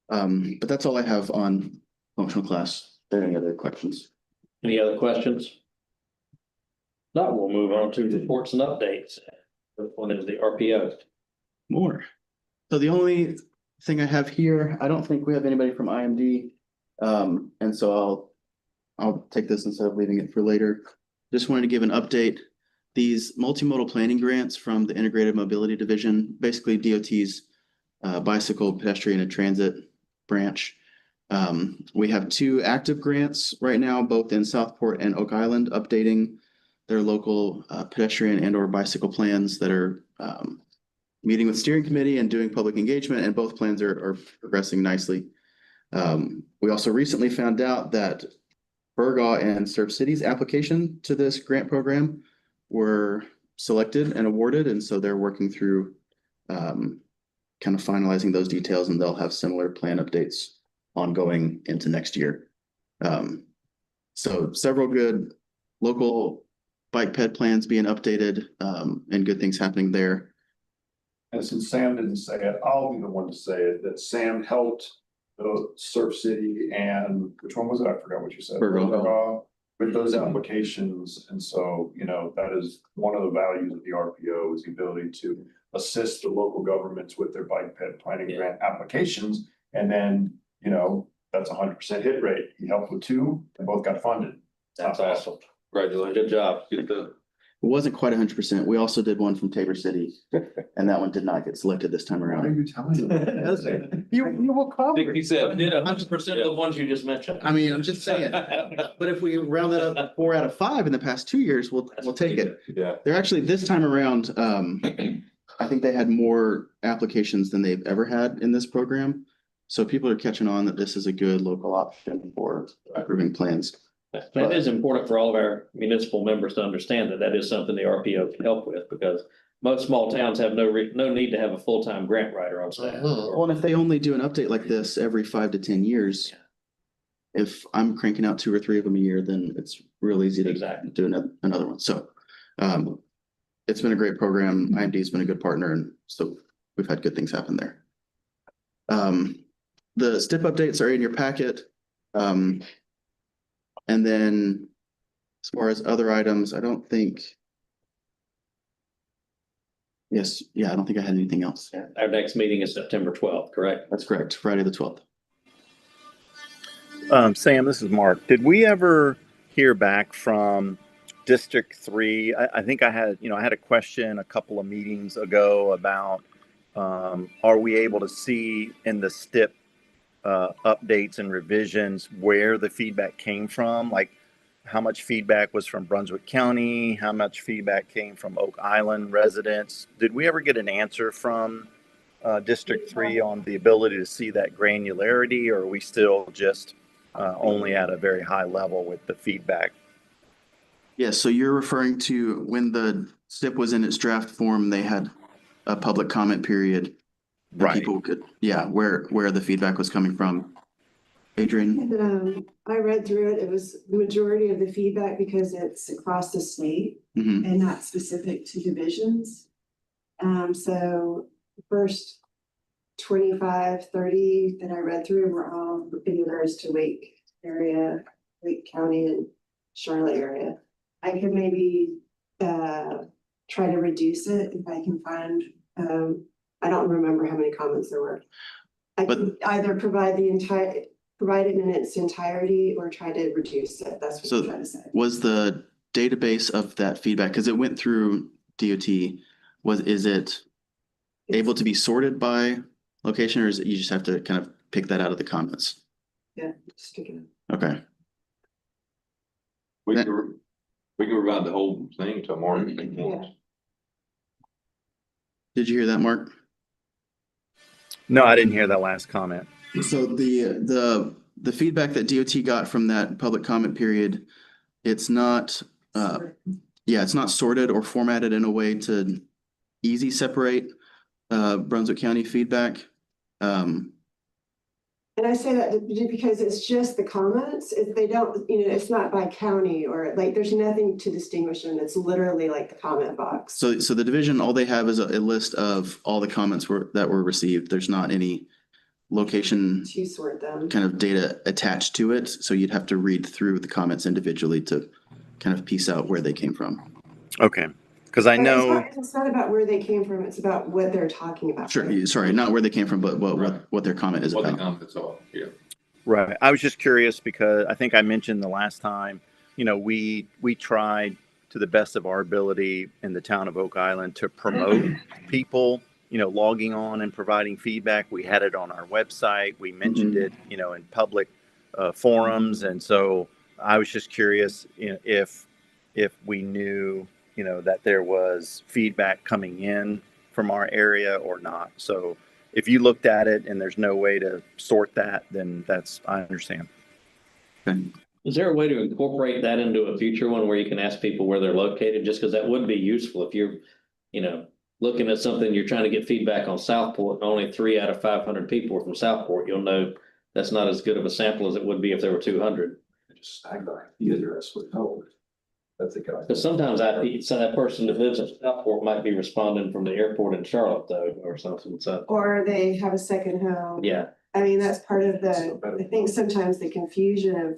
But that's all I have on functional class. Are there any other questions? Any other questions? No, we'll move on to reports and updates. First one is the RPO. More. So the only thing I have here, I don't think we have anybody from IMD. And so I'll take this instead of leaving it for later. Just wanted to give an update. These multimodal planning grants from the Integrated Mobility Division, basically DOT's bicycle, pedestrian, and transit branch. We have 2 active grants right now, both in Southport and Oak Island, updating their local pedestrian and or bicycle plans that are meeting with steering committee and doing public engagement, and both plans are progressing nicely. We also recently found out that Burgaw and Surf City's application to this grant program were selected and awarded, and so they're working through kind of finalizing those details, and they'll have similar plan updates ongoing into next year. So several good local bike ped plans being updated and good things happening there. And since Sam didn't say it, I'll be the one to say it, that Sam helped Surf City and which one was it? I forgot what you said. Burgaw. With those applications. And so, that is one of the values of the RPO is the ability to assist the local governments with their bike ped planning grant applications. And then, that's 100% hit rate. He helped with 2 and both got funded. That's awesome. Congratulations. Good job. Good job. It wasn't quite 100%. We also did one from Tabor City, and that one did not get selected this time Why are around. you telling me? You will come. 67. Did 100% of the ones you just mentioned. I mean, I'm just saying. But if we round that up to 4 out of 5 in the past 2 years, we'll take it. Yeah. They're actually this time around. I think they had more applications than they've ever had in this program. So people are catching on that this is a good local option for approving plans. That is important for all of our municipal members to understand that is something the RPO can help with, because most small towns have no need to have a full-time grant writer on staff. Well, and if they only do an update like this every 5 to 10 years, if I'm cranking out 2 or 3 of them a year, then it's real easy to do another one. So it's been a great program. IMD's been a good partner, and so we've had good things happen there. the STIP updates are in your packet. And then as far as other items, I don't think. Yes, yeah, I don't think I had anything else. Our next meeting is September 12th, correct? That's correct, Friday the 12th. Sam, this is Mark. Did we ever hear back from District 3? I think I had a question a couple of meetings ago about are we able to see in the STIP updates and revisions where the feedback came from? Like how much feedback was from Brunswick County? How much feedback came from Oak Island residents? Did we ever get an answer from District 3 on the ability to see that granularity, or are we still just only at a very high level with the feedback? Yeah, so you're referring to when the STIP was in its draft form, they had a public comment period. That Right. people could, yeah, where the feedback was coming from. Adrian? And, I read through it. It was the majority of the feedback because it's across the state Mhm. and not specific to divisions. So the first 25, 30 that I read through were all in regards to Wake area, Wake County and Charlotte area. I could maybe try to reduce it if I can find, I don't remember how many comments there were. I could either provide it in its entirety or try to reduce it. That's what I'm trying to say. Was the database of that feedback, because it went through DOT, is it able to be sorted by location, or is it you just have to kind of pick that out of the comments? Yeah, just pick it up. Okay. We can provide the whole thing to Mark. Yeah. Did you hear that, Mark? No, I didn't hear that last comment. So the feedback that DOT got from that public comment period, it's not it's not sorted or formatted in a way to easy separate Brunswick County feedback. And I say that because it's just the comments. If they don't, it's not by county or like, there's nothing to distinguish them. It's literally like the comment box. So the division, all they have is a list of all the comments that were received. There's not any location To sort them. kind of data attached to it. So you'd have to read through the comments individually to kind of piece out where they came from. Okay. Because I know It's not about where they came from. It's about what they're talking about. Sure. Sorry, not where they came from, but what their comment is What the about. comments are, yeah. right. I was just curious because I think I mentioned the last time, we tried to the best of our ability in the town of Oak Island to promote people, logging on and providing feedback. We had it on our website. We mentioned it, in public forums. And so I was just curious if we knew, that there was feedback coming in from our area or not. So if you looked at it and there's no way to sort that, then I understand. Okay. Is there a way to incorporate that into a future one where you can ask people where they're located? Just because that would be useful if you're, looking at something, you're trying to get feedback on Southport, and only 3 out of 500 people are from Southport. You'll know that's not as good of a sample as it would be if there were 200. Just tag the address would help. That's the guy. Because sometimes that person that lives in Southport might be responding from the airport in Charlotte though, or something. So. Or they have a second home. Yeah. I mean, that's part of I think sometimes the confusion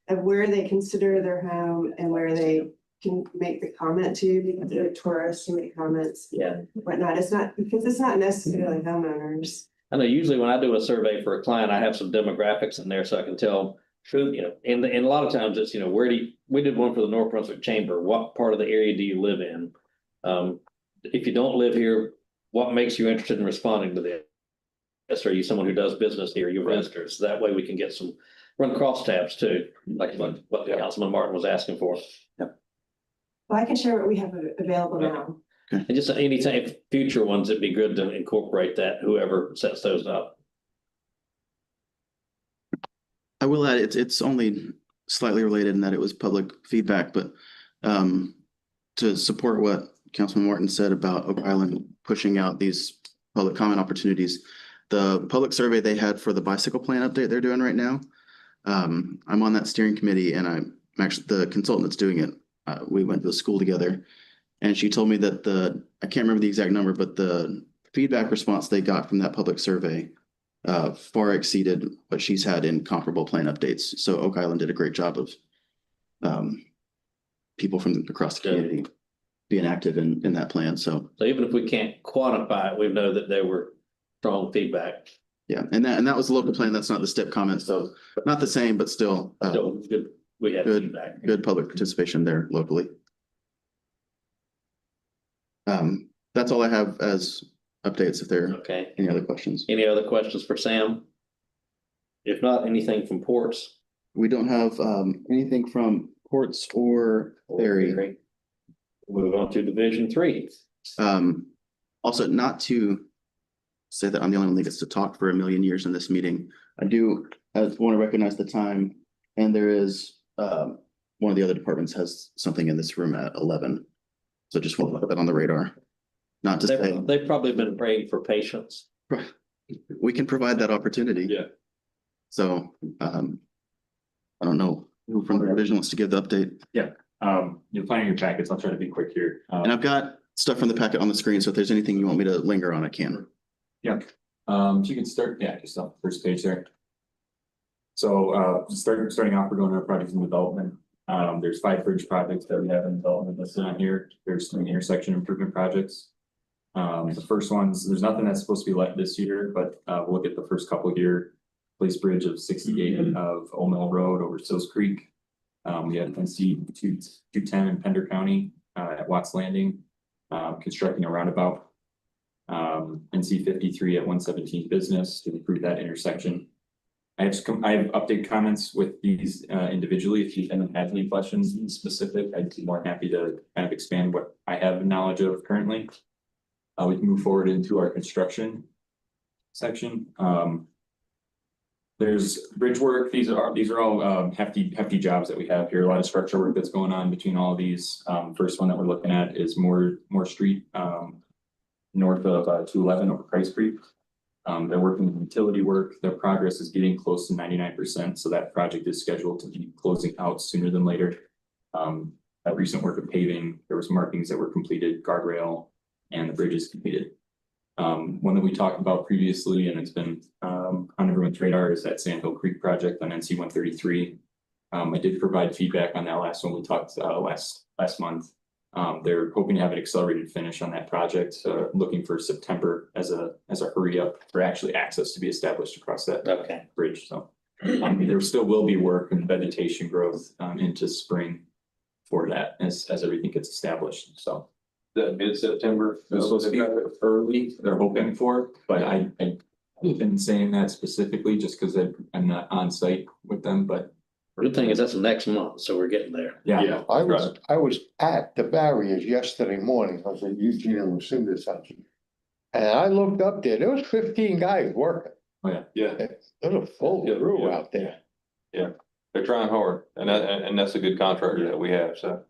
of where they consider their home and where they can make the comment to, because they're tourists who make comments. Yeah. Whatnot. It's not necessarily homeowners. I know usually when I do a survey for a client, I have some demographics in there so I can tell truth, and a lot of times it's, we did one for the North Brunswick Chamber. What part of the area do you live in? If you don't live here, what makes you interested in responding to this? Are you someone who does business here? You're visitors. That way we can get run crosstabs too, like what Councilman Martin was asking for. Well, I can share what we have available now. And just anytime future ones, it'd be good to incorporate that, whoever sets those up. I will add, it's only slightly related in that it was public feedback, but to support what Councilman Martin said about Oak Island pushing out these public comment opportunities, the public survey they had for the bicycle plan update they're doing right now, I'm on that steering committee, and I'm actually the consultant that's doing it. We went to the school together, and she told me that I can't remember the exact number, but the feedback response they got from that public survey far exceeded what she's had in comparable plan updates. So Oak Island did a great job of people from across the community being active in that plan. So even if we can't quantify it, we know that there were strong feedback. yeah, and that was a local plan. That's not the STIP comment. So not the same, but still Good. We had feedback. good public participation there locally. That's all I have as updates. If there are Okay. any other questions. Any other questions for Sam? If not, anything from ports? We don't have anything from ports or ferry. Move on to Division 3. Also, not to say that I'm the only one that gets to talk for a million years in this meeting. I do want to recognize the time, and there is one of the other departments has something in this room at 11. So just want to put that on the radar. Not to say They've probably been praying for patience. we can provide that opportunity. Yeah. So I don't know who from the division wants to give the update. Yeah, you're planning your packets. I'll try to be quick here. And I've got stuff from the packet on the screen. So if there's anything you want me to linger on, I can. Yeah, so you can start, just on the first page there. So starting off, we're going to our projects in development. There's 5 bridge projects that we have in development listed on here. There's 3 intersection improvement projects. The first ones, there's nothing that's supposed to be let this year, but we'll look at the first couple here. Place bridge of 68 of Old Mill Road over Sills Creek. We have NC 210 in Pender County at Watts Landing, constructing a roundabout. NC 53 at 117 Business to improve that intersection. I have update comments with these individually. If you have any questions in specific, I'd be more happy to kind of expand what I have knowledge of currently. We can move forward into our construction section. There's bridge work. These are all hefty jobs that we have here. A lot of structure work that's going on between all of these. First one that we're looking at is Moore Street, north of 211 over Price Creek. They're working with utility work. Their progress is getting close to 99%. So that project is scheduled to be closing out sooner than later. That recent work of paving, there was markings that were completed, guardrail, and the bridge is completed. One that we talked about previously, and it's been on everyone's radar, is that Sand Hill Creek project on NC 133. I did provide feedback on that last one we talked last month. They're hoping to have an accelerated finish on that project, looking for September as a hurry up for actually access to be established across that bridge. So there still will be work and vegetation growth into spring for that as everything gets established. So The mid-September. it's supposed to be early, they're hoping for, but I been saying that specifically just because I'm not on site with them, but Good thing is that's next month, so we're getting there. yeah. I was at the barriers yesterday morning. I was at Eugene and Lucinda section. And I looked up there was 15 guys working. Oh, yeah. Yeah, There's a full crew out there. they're trying hard, and that's a good contractor that we have, so.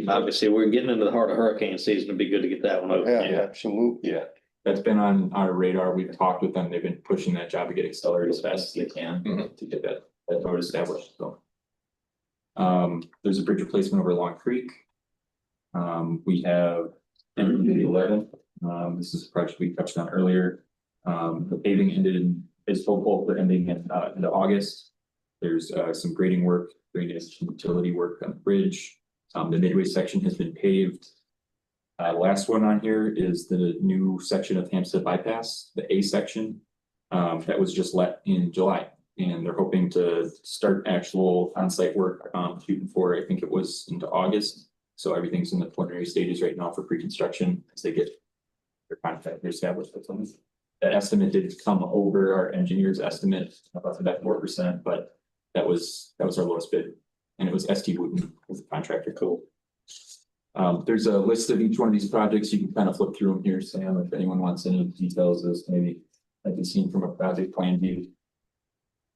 Obviously, we're getting into the heart of hurricane season. It'd be good to get that one over. Yeah, absolutely. Yeah. That's been on our radar. We've talked with them. They've been pushing that job to get accelerated as fast as they can to get that road established, so. There's a bridge replacement over Long Creek. We have NP11. This is a project we touched on earlier. The paving is hopeful for ending into August. There's some grading work, drainage, utility work on the bridge. The midway section has been paved. Last one on here is the new section of Hampstead Bypass, the A section, that was just let in July. And they're hoping to start actual on-site work shooting for, I think it was into August. So everything's in the preliminary stages right now for pre-construction as they get their contract established with them. That estimate did come over our engineer's estimate about 4%, but that was our lowest bid. And it was ST Wooten was the contractor. Cool. There's a list of each one of these projects. You can kind of flip through them here, Sam, if anyone wants any details as maybe like you've seen from a project plan view.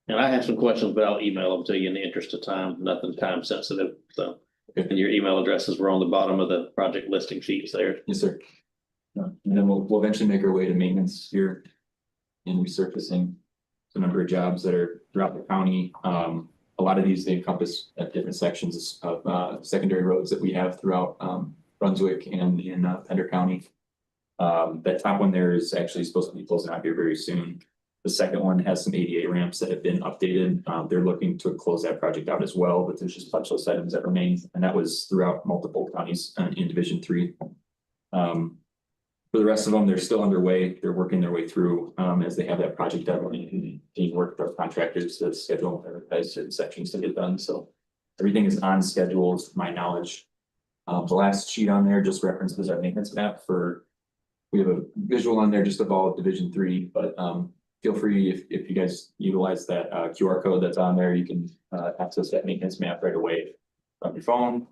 And I have some questions, but I'll email them to you in the interest of time. Nothing time sensitive. So, and your email addresses were on the bottom of the project listing sheets there. Yes, sir. And then we'll eventually make our way to maintenance here and resurfacing the number of jobs that are throughout the county. A lot of these, they encompass at different sections of secondary roads that we have throughout Brunswick and in Pender County. That top one there is actually supposed to be closing out here very soon. The second one has some ADA ramps that have been updated. They're looking to close that project out as well, but there's just touch list items that remain, and that was throughout multiple counties in Division 3. For the rest of them, they're still underway. They're working their way through as they have that project deadline. They work with our contractors to schedule and advertise certain sections to get done. So everything is on schedule, to my knowledge. The last sheet on there just references our maintenance map we have a visual on there just of all of Division 3, but feel free if you guys utilize that QR code that's on there, you can access that maintenance map right away from your phone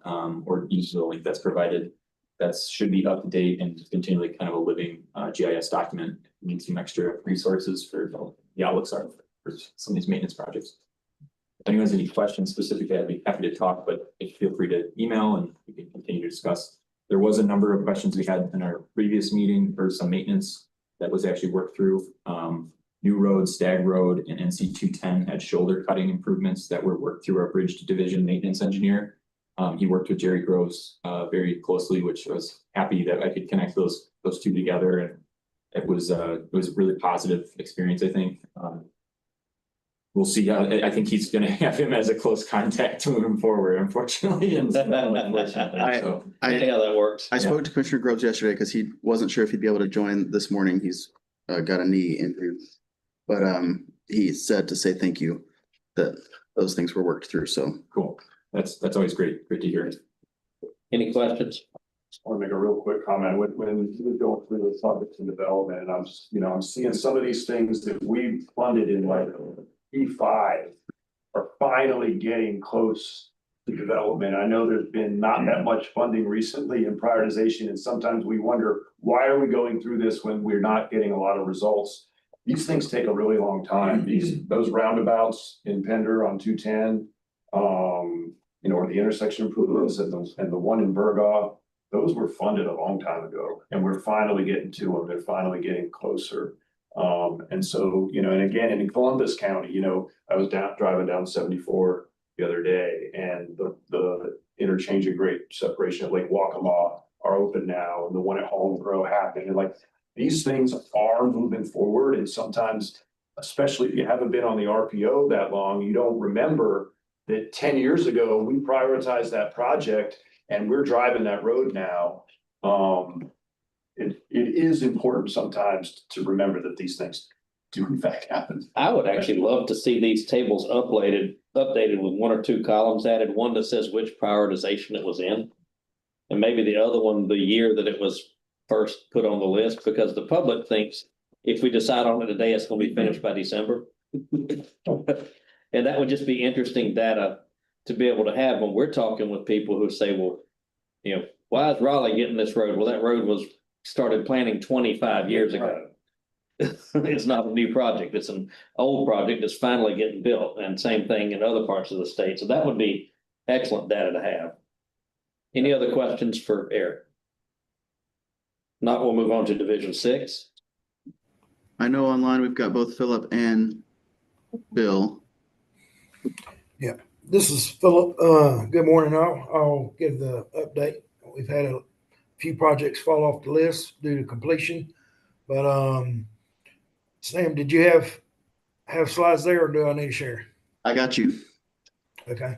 or use the link that's provided. That should be up to date and continually kind of a living GIS document. Need some extra resources for the outlooks are for some of these maintenance projects. If anyone has any questions specifically, I'd be happy to talk, but feel free to email and we can continue to discuss. There was a number of questions we had in our previous meeting for some maintenance that was actually worked through. New Road, Stag Road, and NC 210 had shoulder cutting improvements that were worked through our bridge division maintenance engineer. He worked with Jerry Gross very closely, which I was happy that I could connect those two together, and it was a really positive experience. I think we'll see how. I think he's going to have him as a close contact moving forward. Unfortunately, I See how that works. I spoke to Commissioner Groves yesterday because he wasn't sure if he'd be able to join this morning. He's got a knee injury, but he said to say thank you that those things were worked through. So cool. That's always great. Great to hear. Any questions? I want to make a real quick comment. When we go through the projects and development, and I'm seeing some of these things that we've funded in like E5 are finally getting close to development. I know there's been not that much funding recently in prioritization, and sometimes we wonder, why are we going through this when we're not getting a lot of results? These things take a really long time. Those roundabouts in Pender on 210, or the intersection improvements and the one in Burgaw, those were funded a long time ago, and we're finally getting to them. They're finally getting closer. And so, and again, in Columbus County, I was driving down 74 the other day, and the interchange and grade separation at Lake Waccamaw are open now, and the one at Home Grow happened. And like, these things are moving forward, and sometimes, especially if you haven't been on the RPO that long, you don't remember that 10 years ago, we prioritized that project and we're driving that road now. It is important sometimes to remember that these things do in fact happen. I would actually love to see these tables updated with one or two columns added, one that says which prioritization it was in. And maybe the other one, the year that it was first put on the list, because the public thinks if we decide on it today, it's going to be finished by December. And that would just be interesting data to be able to have when we're talking with people who say, well, why is Raleigh getting this road? Well, that road was started planning 25 years ago. It's not a new project. It's an old project that's finally getting built, and same thing in other parts of the state. So that would be excellent data to have. Any other questions for Eric? Not, we'll move on to Division 6. I know online we've got both Philip and Bill. Yeah, this is Philip. Good morning, all. I'll give the update. We've had a few projects fall off the list due to completion, but Sam, did you have slides there, or do I need to share? I got you. Okay.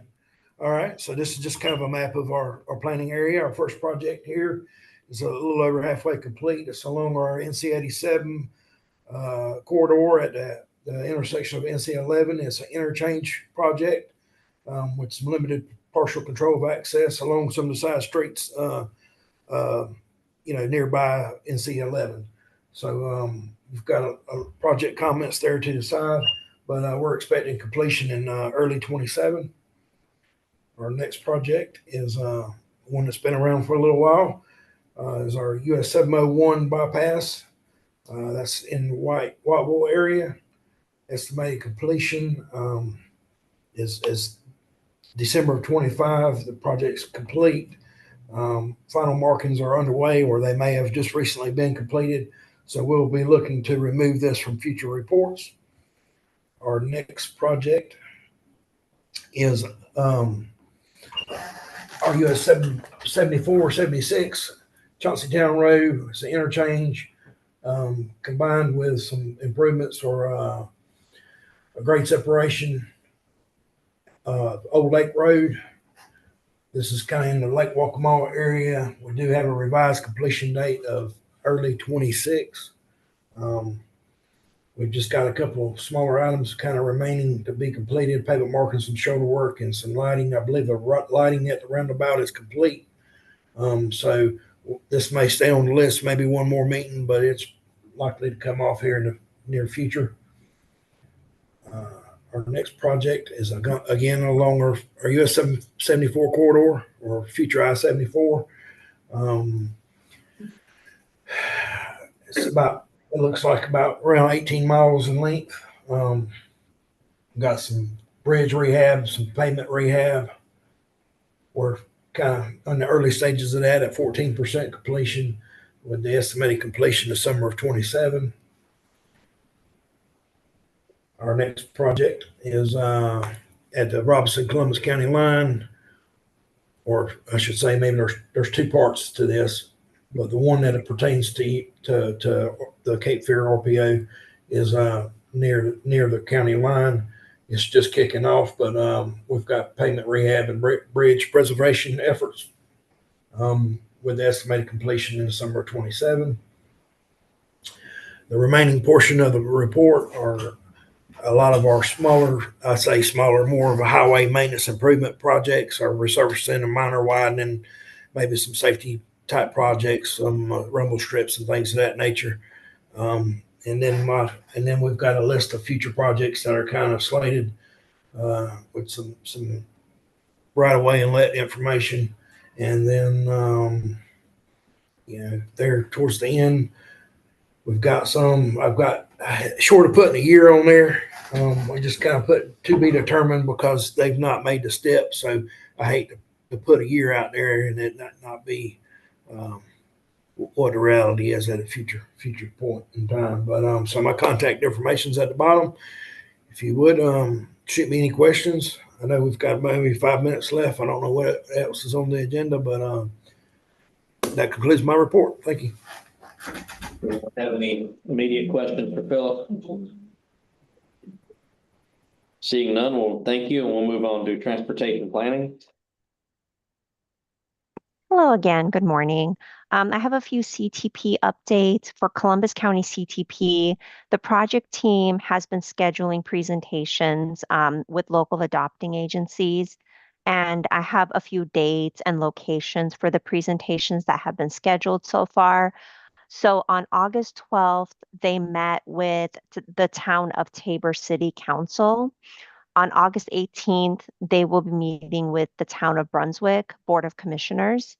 All right. So this is just kind of a map of our planning area. Our first project here is a little over halfway complete. It's along our NC 87 corridor at the intersection of NC 11. It's an interchange project with some limited partial control of access along some of the side streets, nearby NC 11. So we've got a project comments there to the side, but we're expecting completion in early 27. Our next project is one that's been around for a little while. Is our US 701 bypass. That's in the Whiteville area. Estimated completion is December of 25. The project's complete. Final markings are underway, or they may have just recently been completed. So we'll be looking to remove this from future reports. Our next project is our US 74, 76, Chauncey Town Road. It's an interchange. combined with some improvements or a grade separation, Old Lake Road. This is kind of in the Lake Waccamaw area. We do have a revised completion date of early 26. We've just got a couple of smaller items kind of remaining to be completed, pavement marking, some shoulder work, and some lighting. I believe the lighting at the roundabout is complete. So this may stay on the list, maybe one more meeting, but it's likely to come off here in the near future. Our next project is again along our US 74 corridor or future I-74. It looks like about around 18 miles in length. Got some bridge rehab, some pavement rehab. We're kind of in the early stages of that at 14% completion, with the estimated completion of summer of 27. Our next project is at the Robinson-Columbus County line, or I should say maybe there's two parts to this, but the one that it pertains to the Cape Fear RPO is near the county line. It's just kicking off, but we've got pavement rehab and bridge preservation efforts with the estimated completion in the summer of 27. The remaining portion of the report are a lot of our smaller, I say smaller, more of a highway maintenance improvement projects, our resurfacing and minor widening, maybe some safety type projects, some rumble strips and things of that nature. And then we've got a list of future projects that are kind of slated with some right of way and let information. And then there towards the end, we've got I've got short of putting a year on there. I just kind of put to be determined because they've not made the step. So I hate to put a year out there and it not be what the reality is at a future point in time. But so my contact information is at the bottom. If you would shoot me any questions. I know we've got maybe 5 minutes left. I don't know what else is on the agenda, but that concludes my report. Thank you. Have any immediate questions for Philip? Seeing none, we'll thank you and we'll move on to transportation planning. Hello again. Good morning. I have a few CTP updates for Columbus County CTP. The project team has been scheduling presentations with local adopting agencies, and I have a few dates and locations for the presentations that have been scheduled so far. So on August 12th, they met with the town of Tabor City Council. On August 18th, they will be meeting with the town of Brunswick Board of Commissioners.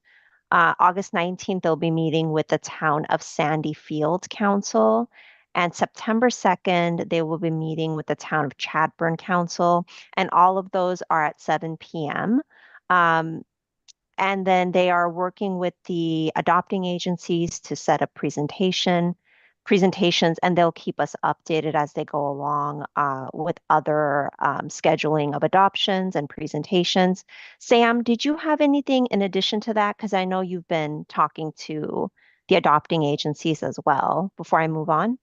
August 19th, they'll be meeting with the town of Sandy Field Council. And September 2nd, they will be meeting with the town of Chadburn Council. And all of those are at 7 p.m. And then they are working with the adopting agencies to set up presentations, and they'll keep us updated as they go along with other scheduling of adoptions and presentations. Sam, did you have anything in addition to that? Because I know you've been talking to the adopting agencies as well before I move on.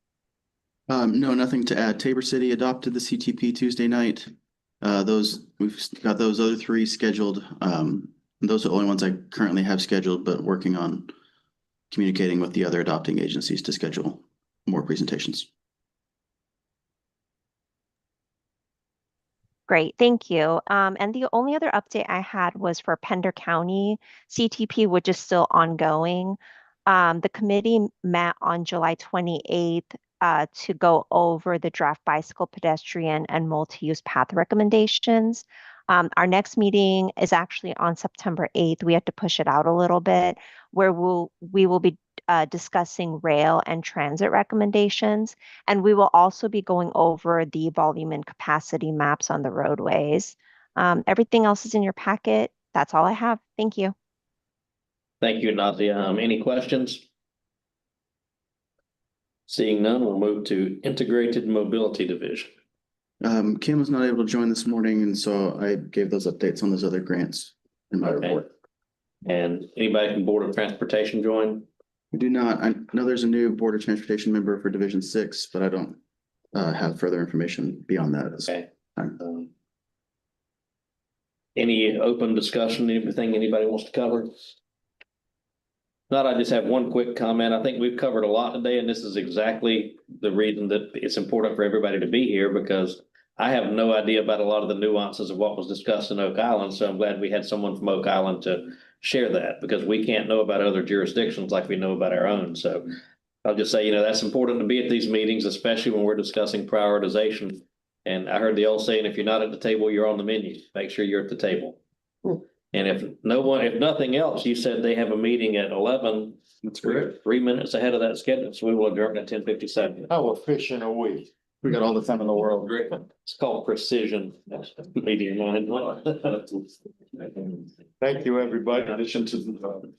No, nothing to add. Tabor City adopted the CTP Tuesday night. We've got those other three scheduled. Those are the only ones I currently have scheduled, but working on communicating with the other adopting agencies to schedule more presentations. Great, thank you. And the only other update I had was for Pender County CTP, which is still ongoing. The committee met on July 28th to go over the draft bicycle, pedestrian, and multi-use path recommendations. Our next meeting is actually on September 8th. We have to push it out a little bit, where we will be discussing rail and transit recommendations. And we will also be going over the volume and capacity maps on the roadways. Everything else is in your packet. That's all I have. Thank you. Thank you, Nadia. Any questions? Seeing none, we'll move to Integrated Mobility Division. Kim was not able to join this morning, and so I gave those updates on those other grants in my report. And anybody from Board of Transportation join? We do not. I know there's a new Board of Transportation member for Division 6, but I don't have further information beyond that. Okay. Any open discussion, anything anybody wants to cover? Not, I just have one quick comment. I think we've covered a lot today, and this is exactly the reason that it's important for everybody to be here, because I have no idea about a lot of the nuances of what was discussed in Oak Island. So I'm glad we had someone from Oak Island to share that, because we can't know about other jurisdictions like we know about our own. So I'll just say, that's important to be at these meetings, especially when we're discussing prioritization. And I heard the old saying, if you're not at the table, you're on the menu. Make sure you're at the table. And if nothing else, you said they have a meeting at 11. That's correct. 3 minutes ahead of that schedule. So we will adjourn at 10:57. How efficient are we? We got all the time in the world. Great. It's called precision. Meeting mind. Thank you, everybody. In addition to the